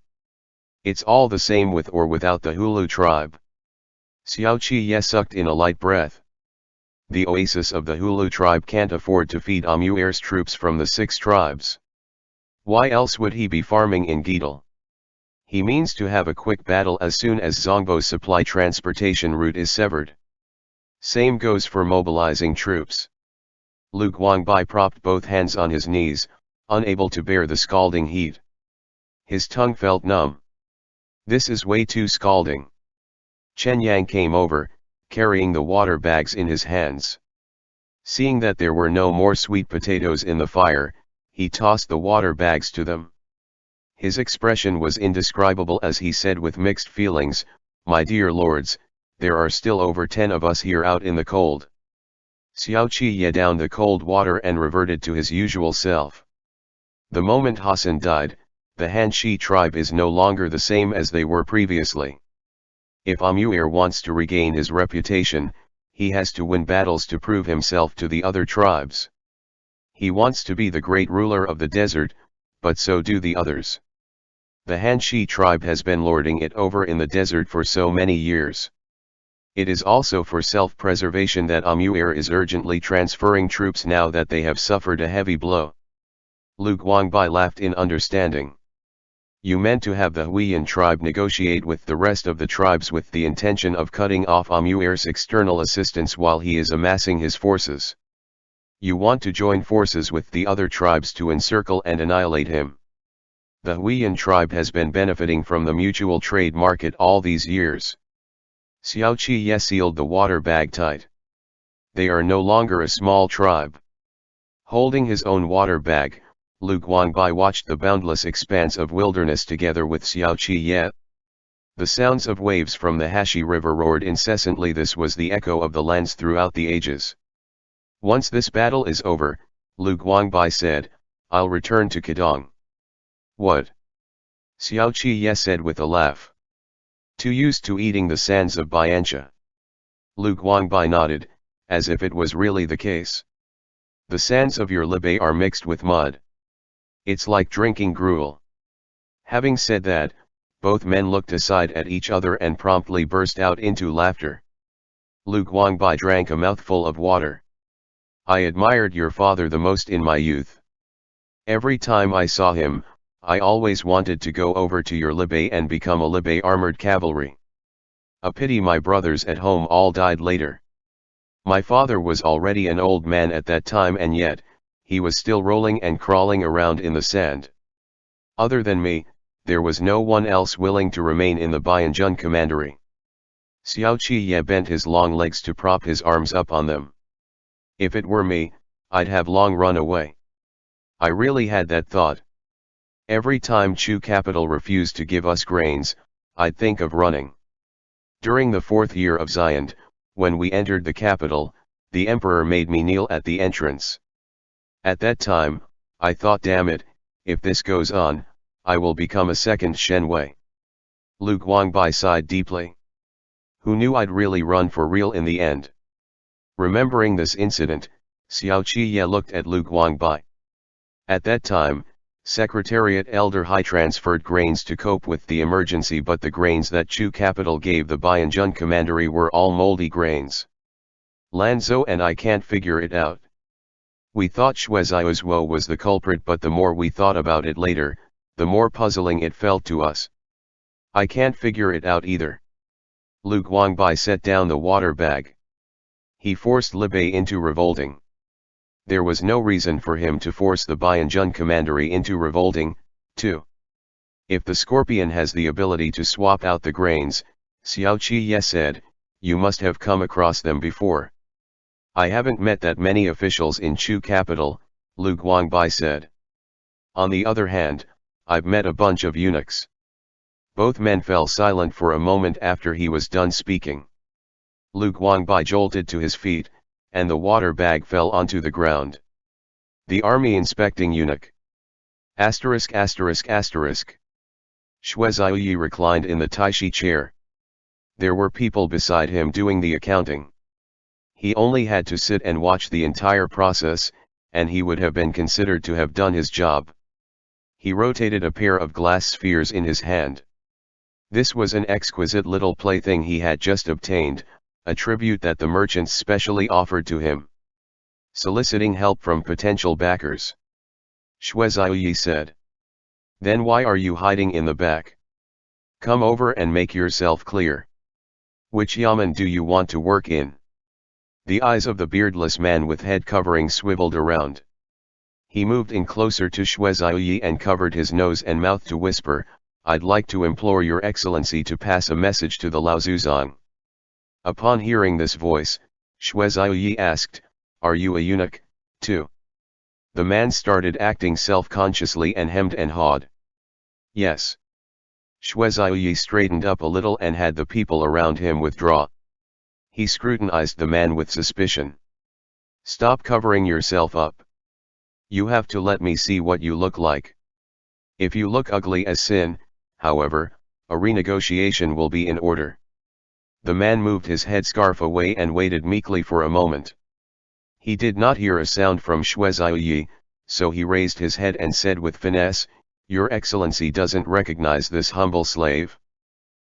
It's all the same with or without the Hulu tribe. Xiao Qi sucked in a light breath. The oasis of the Hulu tribe can't afford to feed Amu'er's troops from the 6 tribes. Why else would he be farming in Geedal? He means to have a quick battle as soon as Zongbo's supply transportation route is severed. Same goes for mobilizing troops. Lu Guangbai propped both hands on his knees, unable to bear the scalding heat. His tongue felt numb. This is way too scalding. Chen Yang came over, carrying the water bags in his hands. Seeing that there were no more sweet potatoes in the fire, he tossed the water bags to them. His expression was indescribable as he said with mixed feelings, "My dear lords, there are still over 10 of us here out in the cold." Xiao Qi downed the cold water and reverted to his usual self. The moment Hassan died, the Hanshi tribe is no longer the same as they were previously. If Amu'er wants to regain his reputation, he has to win battles to prove himself to the other tribes. He wants to be the great ruler of the desert, but so do the others. The Hanshi tribe has been lording it over in the desert for so many years. It is also for self-preservation that Amu'er is urgently transferring troops now that they have suffered a heavy blow. Lu Guangbai laughed in understanding. You meant to have the Huiyan tribe negotiate with the rest of the tribes with the intention of cutting off Amu'er's external assistance while he is amassing his forces. You want to join forces with the other tribes to encircle and annihilate him. The Huiyan tribe has been benefiting from the mutual trade market all these years. Xiao Qi sealed the water bag tight. They are no longer a small tribe. Holding his own water bag, Lu Guangbai watched the boundless expanse of wilderness together with Xiao Qi. The sounds of waves from the Hashi River roared incessantly. This was the echo of the lands throughout the ages. Once this battle is over, Lu Guangbai said, I'll return to Qidong. What? Xiao Qi said with a laugh. Too used to eating the sands of Biancha. Lu Guangbai nodded, as if it was really the case. The sands of your Libay are mixed with mud. It's like drinking gruel. Having said that, both men looked aside at each other and promptly burst out into laughter. Lu Guangbai drank a mouthful of water. I admired your father the most in my youth. Every time I saw him, I always wanted to go over to your Libay and become a Libay armored cavalry. A pity my brothers at home all died later. My father was already an old man at that time, and yet, he was still rolling and crawling around in the sand. Other than me, there was no one else willing to remain in the Bianjun commandery. Xiao Qi bent his long legs to prop his arms up on them. If it were me, I'd have long run away. I really had that thought. Every time Chu capital refused to give us grains, I'd think of running. During the 4th year of Zayand, when we entered the capital, the emperor made me kneel at the entrance. At that time, I thought, damn it, if this goes on, I will become a second Shen Wei. Lu Guangbai sighed deeply. Who knew I'd really run for real in the end? Remembering this incident, Xiao Qi looked at Lu Guangbai. At that time, Secretariat Elder Hai transferred grains to cope with the emergency, but the grains that Chu capital gave the Bianjun commandery were all moldy grains. Lanzhou and I can't figure it out. We thought Shueziaozuo was the culprit, but the more we thought about it later, the more puzzling it felt to us. I can't figure it out either. Lu Guangbai set down the water bag. He forced Libei into revolting. There was no reason for him to force the Bianjun commandery into revolting, too. If the Scorpion has the ability to swap out the grains, Xiao Qi said, you must have come across them before. I haven't met that many officials in Chu capital, Lu Guangbai said. On the other hand, I've met a bunch of eunuchs. Both men fell silent for a moment after he was done speaking. Lu Guangbai jolted to his feet, and the water bag fell onto the ground. The army inspecting eunuch. Asterisk asterisk asterisk. Xue Zhiyi reclined in the Taishi chair. There were people beside him doing the accounting. He only had to sit and watch the entire process, and he would have been considered to have done his job. He rotated a pair of glass spheres in his hand. This was an exquisite little plaything he had just obtained, a tribute that the merchants specially offered to him. Soliciting help from potential backers. Xue Zhiyi said. Then why are you hiding in the back? Come over and make yourself clear. Which yamen do you want to work in? The eyes of the beardless man with head covering swiveled around. He moved in closer to Xue Zhiyi and covered his nose and mouth to whisper, I'd like to implore your excellency to pass a message to the Laozuzong. Upon hearing this voice, Xue Zhiyi asked, Are you a eunuch, too? The man started acting self-consciously and hemmed and hawed. Yes. Xue Zhiyi straightened up a little and had the people around him withdraw. He scrutinized the man with suspicion. Stop covering yourself up. You have to let me see what you look like. If you look ugly as sin, however, a renegotiation will be in order. The man moved his headscarf away and waited meekly for a moment. He did not hear a sound from Xue Zhiyi, so he raised his head and said with finesse, Your Excellency doesn't recognize this humble slave?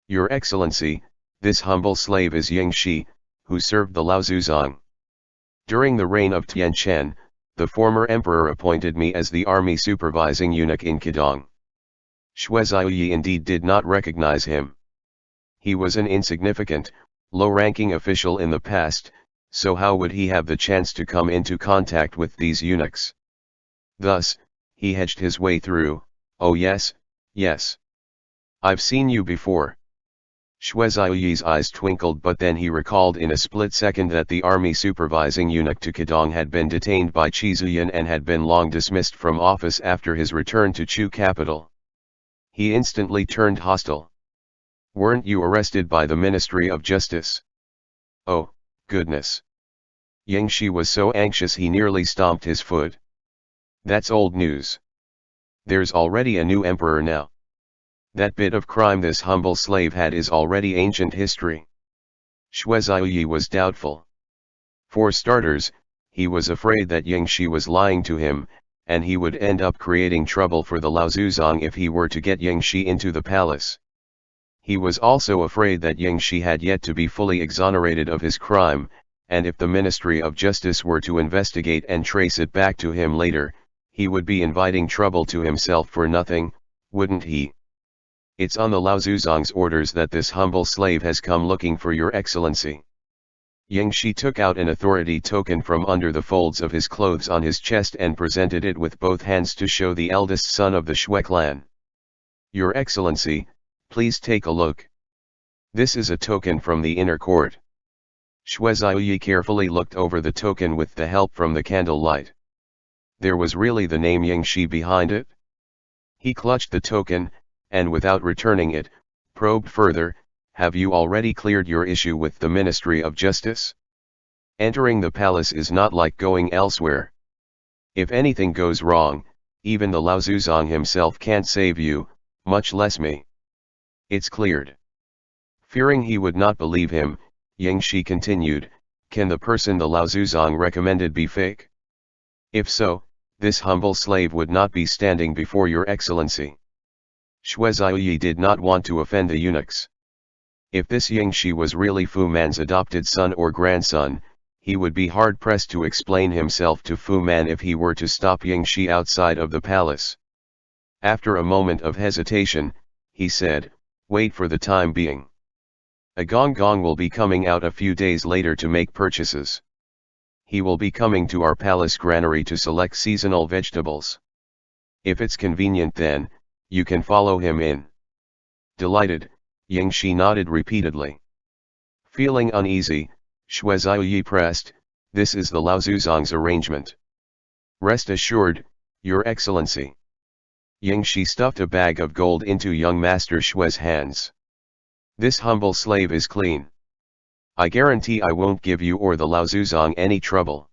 Your Excellency, this humble slave is Ying Shi, who served the Laozuzong. During the reign of Tianchen, the former emperor appointed me as the army supervising eunuch in Qidong. Xue Zhiyi indeed did not recognize him. He was an insignificant, low-ranking official in the past, so how would he have the chance to come into contact with these eunuchs? Thus, he hedged his way through, Oh yes, yes. I've seen you before. Xue Zhiyi's eyes twinkled, but then he recalled in a split second that the army supervising eunuch to Qidong had been detained by Qi Zuyan and had been long dismissed from office after his return to Chu capital. He instantly turned hostile. Weren't you arrested by the Ministry of Justice? Oh, goodness. Ying Shi was so anxious he nearly stomped his foot. That's old news. There's already a new emperor now. That bit of crime this humble slave had is already ancient history. Xue Zhiyi was doubtful. For starters, he was afraid that Ying Shi was lying to him, and he would end up creating trouble for the Laozuzong if he were to get Ying Shi into the palace. He was also afraid that Ying Shi had yet to be fully exonerated of his crime, and if the Ministry of Justice were to investigate and trace it back to him later, he would be inviting trouble to himself for nothing, wouldn't he? It's on the Laozuzong's orders that this humble slave has come looking for your excellency. Ying Shi took out an authority token from under the folds of his clothes on his chest and presented it with both hands to show the eldest son of the Xue clan. Your excellency, please take a look. This is a token from the inner court. Xue Zhiyi carefully looked over the token with the help from the candlelight. There was really the name Ying Shi behind it. He clutched the token, and without returning it, probed further, Have you already cleared your issue with the Ministry of Justice? Entering the palace is not like going elsewhere. If anything goes wrong, even the Laozuzong himself can't save you, much less me. It's cleared. Fearing he would not believe him, Ying Shi continued, Can the person the Laozuzong recommended be fake? If so, this humble slave would not be standing before your excellency. Xue Zhiyi did not want to offend the eunuchs. If this Ying Shi was really Fu Man's adopted son or grandson, he would be hard-pressed to explain himself to Fu Man if he were to stop Ying Shi outside of the palace. After a moment of hesitation, he said, Wait for the time being. A Gong Gong will be coming out a few days later to make purchases. He will be coming to our palace granary to select seasonal vegetables. If it's convenient then, you can follow him in. Delighted, Ying Shi nodded repeatedly. Feeling uneasy, Xue Zhiyi pressed, This is the Laozuzong's arrangement. Rest assured, Your Excellency. Ying Shi stuffed a bag of gold into young Master Shui's hands. This humble slave is clean. I guarantee I won't give you or the Lao Zuzong any trouble.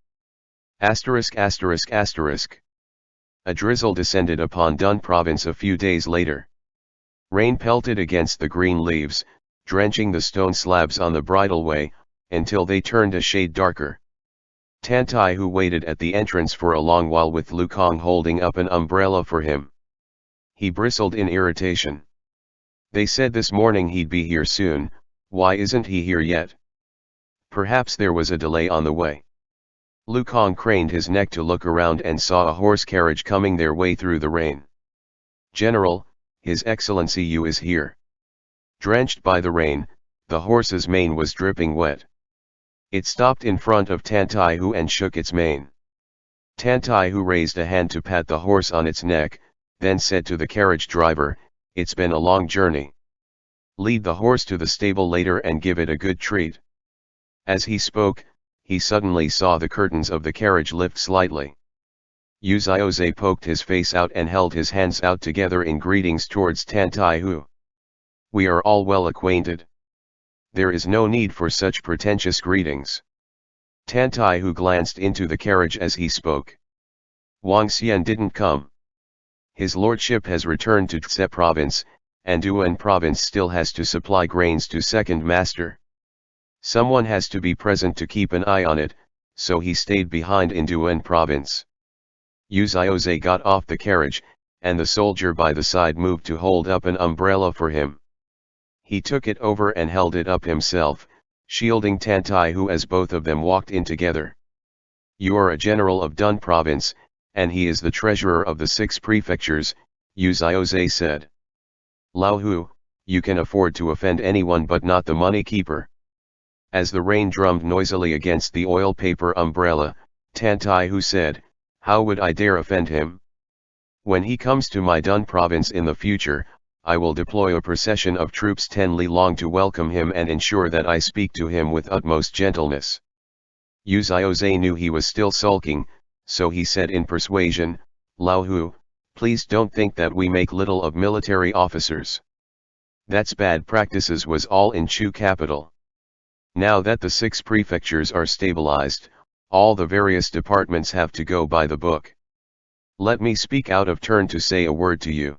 Asterisk asterisk asterisk. A drizzle descended upon Dun province a few days later. Rain pelted against the green leaves, drenching the stone slabs on the bridleway, until they turned a shade darker. Tan Tai Hu waited at the entrance for a long while with Lu Kong holding up an umbrella for him. He bristled in irritation. They said this morning he'd be here soon, why isn't he here yet? Perhaps there was a delay on the way. Lu Kong craned his neck to look around and saw a horse carriage coming their way through the rain. General, His Excellency Yu is here. Drenched by the rain, the horse's mane was dripping wet. It stopped in front of Tan Tai Hu and shook its mane. Tan Tai Hu raised a hand to pat the horse on its neck, then said to the carriage driver, "It's been a long journey. Lead the horse to the stable later and give it a good treat." As he spoke, he suddenly saw the curtains of the carriage lift slightly. Yu Xiaozhe poked his face out and held his hands out together in greetings towards Tan Tai Hu. "We are all well acquainted. There is no need for such pretentious greetings." Tan Tai Hu glanced into the carriage as he spoke. Wang Xian didn't come. His lordship has returned to Tse province, and Duan province still has to supply grains to second master. Someone has to be present to keep an eye on it, so he stayed behind in Duan province. Yu Xiaozhe got off the carriage, and the soldier by the side moved to hold up an umbrella for him. He took it over and held it up himself, shielding Tan Tai Hu as both of them walked in together. "You are a general of Dun province, and he is the treasurer of the 6 prefectures," Yu Xiaozhe said. "Lao Hu, you can afford to offend anyone but not the money keeper." As the rain drummed noisily against the oil paper umbrella, Tan Tai Hu said, "How would I dare offend him? When he comes to my Dun province in the future, I will deploy a procession of troops 10 li long to welcome him and ensure that I speak to him with utmost gentleness." Yu Xiaozhe knew he was still sulking, so he said in persuasion, "Lao Hu, please don't think that we make little of military officers. That's bad practices was all in Chu capital. Now that the 6 prefectures are stabilized, all the various departments have to go by the book. Let me speak out of turn to say a word to you.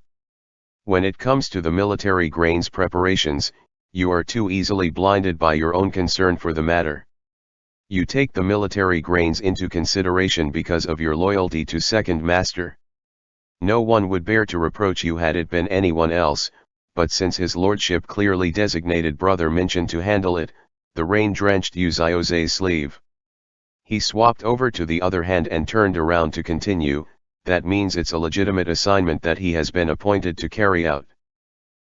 When it comes to the military grains preparations, you are too easily blinded by your own concern for the matter. You take the military grains into consideration because of your loyalty to second master. No one would bear to reproach you had it been anyone else, but since his lordship clearly designated Brother Minchin to handle it, the rain drenched Yu Xiaozhe's sleeve. He swapped over to the other hand and turned around to continue, "That means it's a legitimate assignment that he has been appointed to carry out.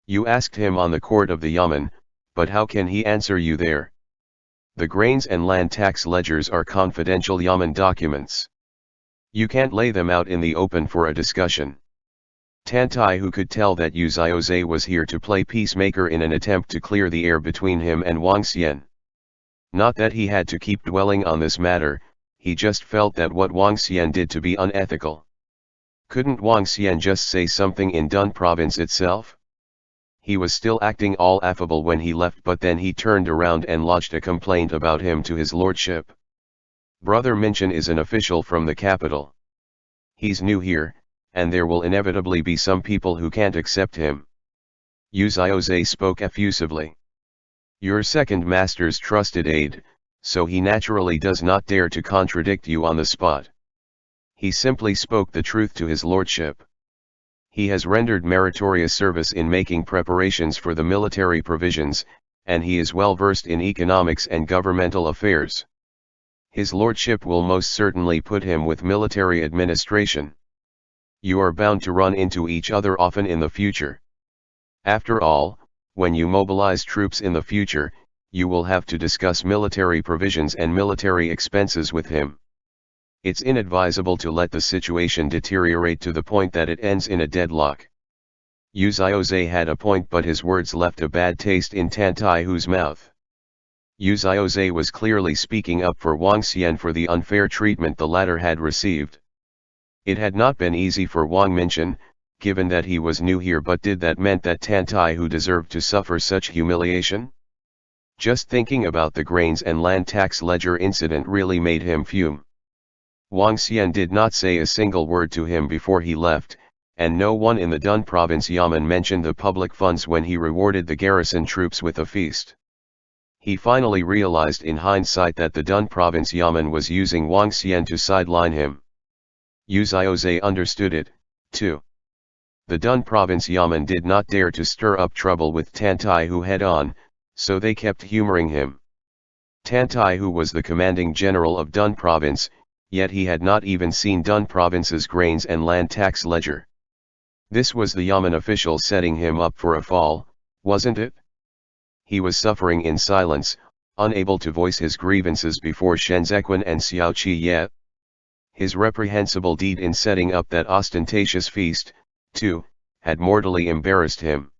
You asked him on the court of the Yamen, but how can he answer you there? The grains and land tax ledgers are confidential Yamen documents. You can't lay them out in the open for a discussion." Tan Tai Hu could tell that Yu Xiaozhe was here to play peacemaker in an attempt to clear the air between him and Wang Xian. Not that he had to keep dwelling on this matter, he just felt that what Wang Xian did to be unethical. Couldn't Wang Xian just say something in Dun province itself? He was still acting all affable when he left, but then he turned around and lodged a complaint about him to his lordship. Brother Minchin is an official from the capital. He's new here, and there will inevitably be some people who can't accept him. Yu Xiaozhe spoke effusively. Your second master's trusted aide, so he naturally does not dare to contradict you on the spot. He simply spoke the truth to his lordship. He has rendered meritorious service in making preparations for the military provisions, and he is well versed in economics and governmental affairs. His lordship will most certainly put him with military administration. You are bound to run into each other often in the future. After all, when you mobilize troops in the future, you will have to discuss military provisions and military expenses with him. It's inadvisable to let the situation deteriorate to the point that it ends in a deadlock. Yu Xiaozhe had a point, but his words left a bad taste in Tan Tai Hu's mouth. Yu Xiaozhe was clearly speaking up for Wang Xian for the unfair treatment the latter had received. It had not been easy for Wang Minchin, given that he was new here, but did that meant that Tan Taihu deserved to suffer such humiliation? Just thinking about the grains and land tax ledger incident really made him fume. Wang Xian did not say a single word to him before he left, and no one in the Dun province Yamen mentioned the public funds when he rewarded the garrison troops with a feast. He finally realized in hindsight that the Dun province Yamen was using Wang Xian to sideline him. Yu Xiaozhe understood it, too. The Dun province Yamen did not dare to stir up trouble with Tan Taihu head-on, so they kept humoring him. Tan Taihu was the commanding general of Dun province, yet he had not even seen Dun province's grains and land tax ledger. This was the Yamen official setting him up for a fall, wasn't it? He was suffering in silence, unable to voice his grievances before Shen Zequan and Xiao Qi yet. His reprehensible deed in setting up that ostentatious feast, too, had mortally embarrassed him.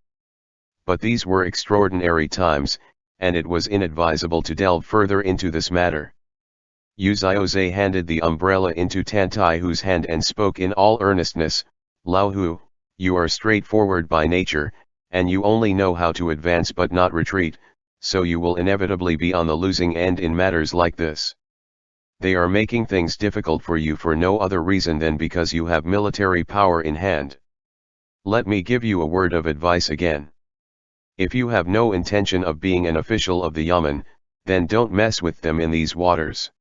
But these were extraordinary times, and it was inadvisable to delve further into this matter. Yu Xiaozhe handed the umbrella into Tan Taihu's hand and spoke in all earnestness, "Lao Hu, you are straightforward by nature, and you only know how to advance but not retreat, so you will inevitably be on the losing end in matters like this. They are making things difficult for you for no other reason than because you have military power in hand. Let me give you a word of advice again. If you have no intention of being an official of the Yamen, then don't mess with them in these waters.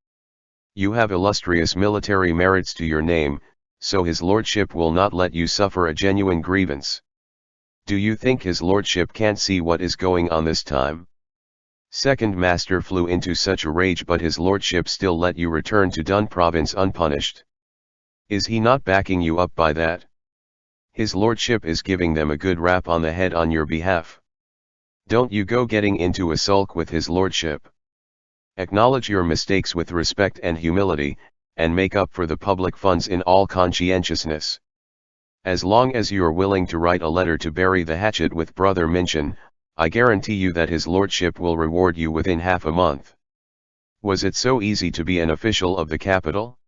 You have illustrious military merits to your name, so his lordship will not let you suffer a genuine grievance. Do you think his lordship can't see what is going on this time?" Second master flew into such a rage, but his lordship still let you return to Dun province unpunished. Is he not backing you up by that? His lordship is giving them a good rap on the head on your behalf. Don't you go getting into a sulk with his lordship. Acknowledge your mistakes with respect and humility, and make up for the public funds in all conscientiousness. As long as you're willing to write a letter to bury the hatchet with Brother Minchin, I guarantee you that his lordship will reward you within half a month. Was it so easy to be an official of the capital?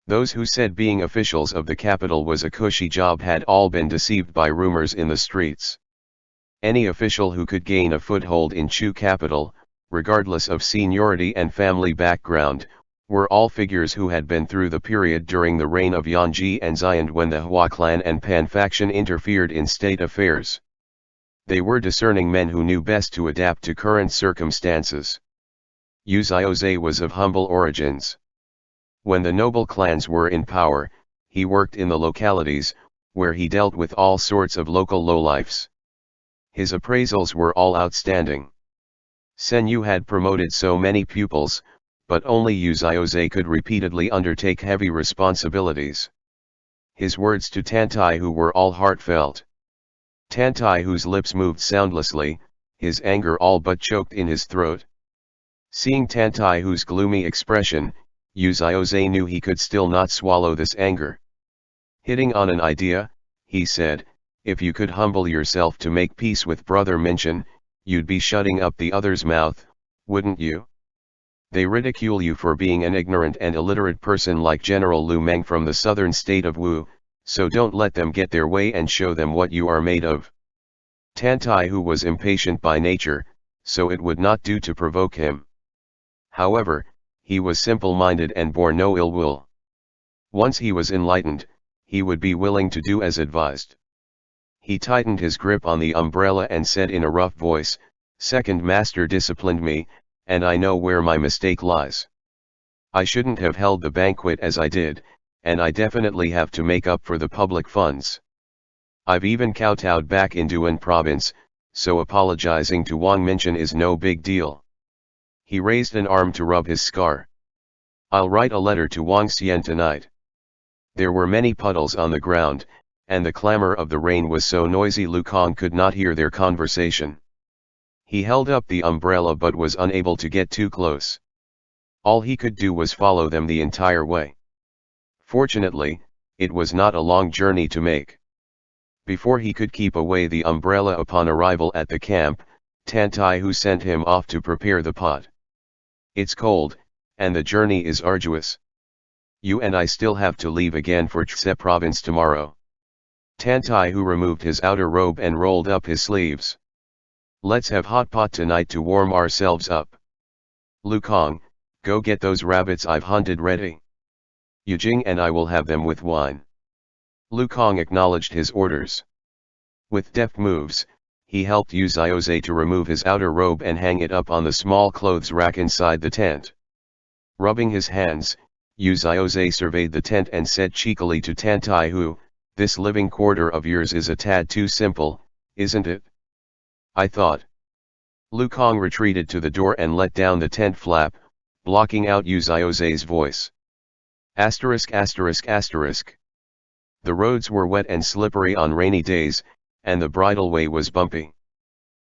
Those who said being officials of the capital was a cushy job had all been deceived by rumors in the streets. Any official who could gain a foothold in Chu capital, regardless of seniority and family background, were all figures who had been through the period during the reign of Yanji and Xiand when the Hua clan and Pan faction interfered in state affairs. They were discerning men who knew best to adapt to current circumstances. Yu Xiaozhe was of humble origins. When the noble clans were in power, he worked in the localities, where he dealt with all sorts of local lowlifes. His appraisals were all outstanding. Sen Yu had promoted so many pupils, but only Yu Xiaozhe could repeatedly undertake heavy responsibilities. His words to Tan Taihu were all heartfelt. Tan Taihu's lips moved soundlessly, his anger all but choked in his throat. Seeing Tan Taihu's gloomy expression, Yu Xiaozhe knew he could still not swallow this anger. Hitting on an idea, he said, "If you could humble yourself to make peace with Brother Minchin, you'd be shutting up the other's mouth, wouldn't you? They ridicule you for being an ignorant and illiterate person like General Lu Meng from the southern state of Wu, so don't let them get their way and show them what you are made of." Tan Taihu was impatient by nature, so it would not do to provoke him. However, he was simple-minded and bore no ill will. Once he was enlightened, he would be willing to do as advised. He tightened his grip on the umbrella and said in a rough voice, "Second master disciplined me, and I know where my mistake lies. I shouldn't have held the banquet as I did, and I definitely have to make up for the public funds. I've even kowtowed back in Duan province, so apologizing to Wang Minchin is no big deal." He raised an arm to rub his scar. "I'll write a letter to Wang Xian tonight." There were many puddles on the ground, and the clamor of the rain was so noisy Lu Kong could not hear their conversation. He held up the umbrella but was unable to get too close. All he could do was follow them the entire way. Fortunately, it was not a long journey to make. Before he could keep away the umbrella upon arrival at the camp, Tan Taihu sent him off to prepare the pot. "It's cold, and the journey is arduous. You and I still have to leave again for Chse province tomorrow. Tan Taihu removed his outer robe and rolled up his sleeves. Let's have hot pot tonight to warm ourselves up. Lu Kong, go get those rabbits I've hunted ready. Yu Jing and I will have them with wine. Lu Kong acknowledged his orders. With deft moves, he helped Yu Xiaozhe to remove his outer robe and hang it up on the small clothes rack inside the tent. Rubbing his hands, Yu Xiaozhe surveyed the tent and said cheekily to Tan Taihu, "This living quarter of yours is a tad too simple, isn't it?" I thought. Lu Kong retreated to the door and let down the tent flap, blocking out Yu Xiaozhe's voice. Asterisk asterisk asterisk. The roads were wet and slippery on rainy days, and the bridleway was bumpy.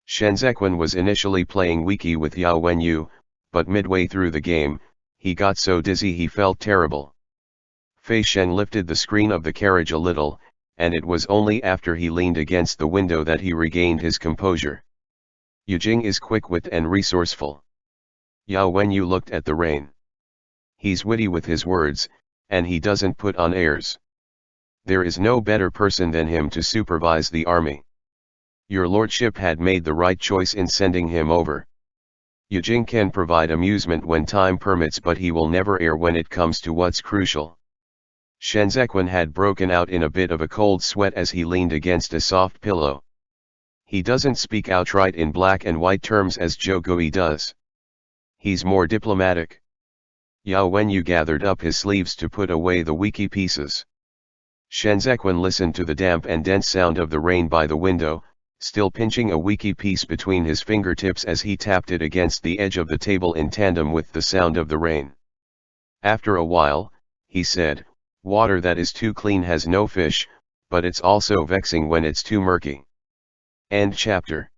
Shen Zequan was initially playing Wiki with Yao Wenyu, but midway through the game, he got so dizzy he felt terrible. Fei Shen lifted the screen of the carriage a little, and it was only after he leaned against the window that he regained his composure. Yu Jing is quick-witted and resourceful. Yao Wenyu looked at the rain. He's witty with his words, and he doesn't put on airs. There is no better person than him to supervise the army. Your lordship had made the right choice in sending him over. Yu Jing can provide amusement when time permits, but he will never err when it comes to what's crucial. Shen Zequan had broken out in a bit of a cold sweat as he leaned against a soft pillow. He doesn't speak outright in black and white terms as Zhou Gui does. He's more diplomatic. Yao Wenyu gathered up his sleeves to put away the Wiki pieces. Shen Zequan listened to the damp and dense sound of the rain by the window, still pinching a Wiki piece between his fingertips as he tapped it against the edge of the table in tandem with the sound of the rain. After a while, he said, "Water that is too clean has no fish, but it's also vexing when it's too murky." End chapter.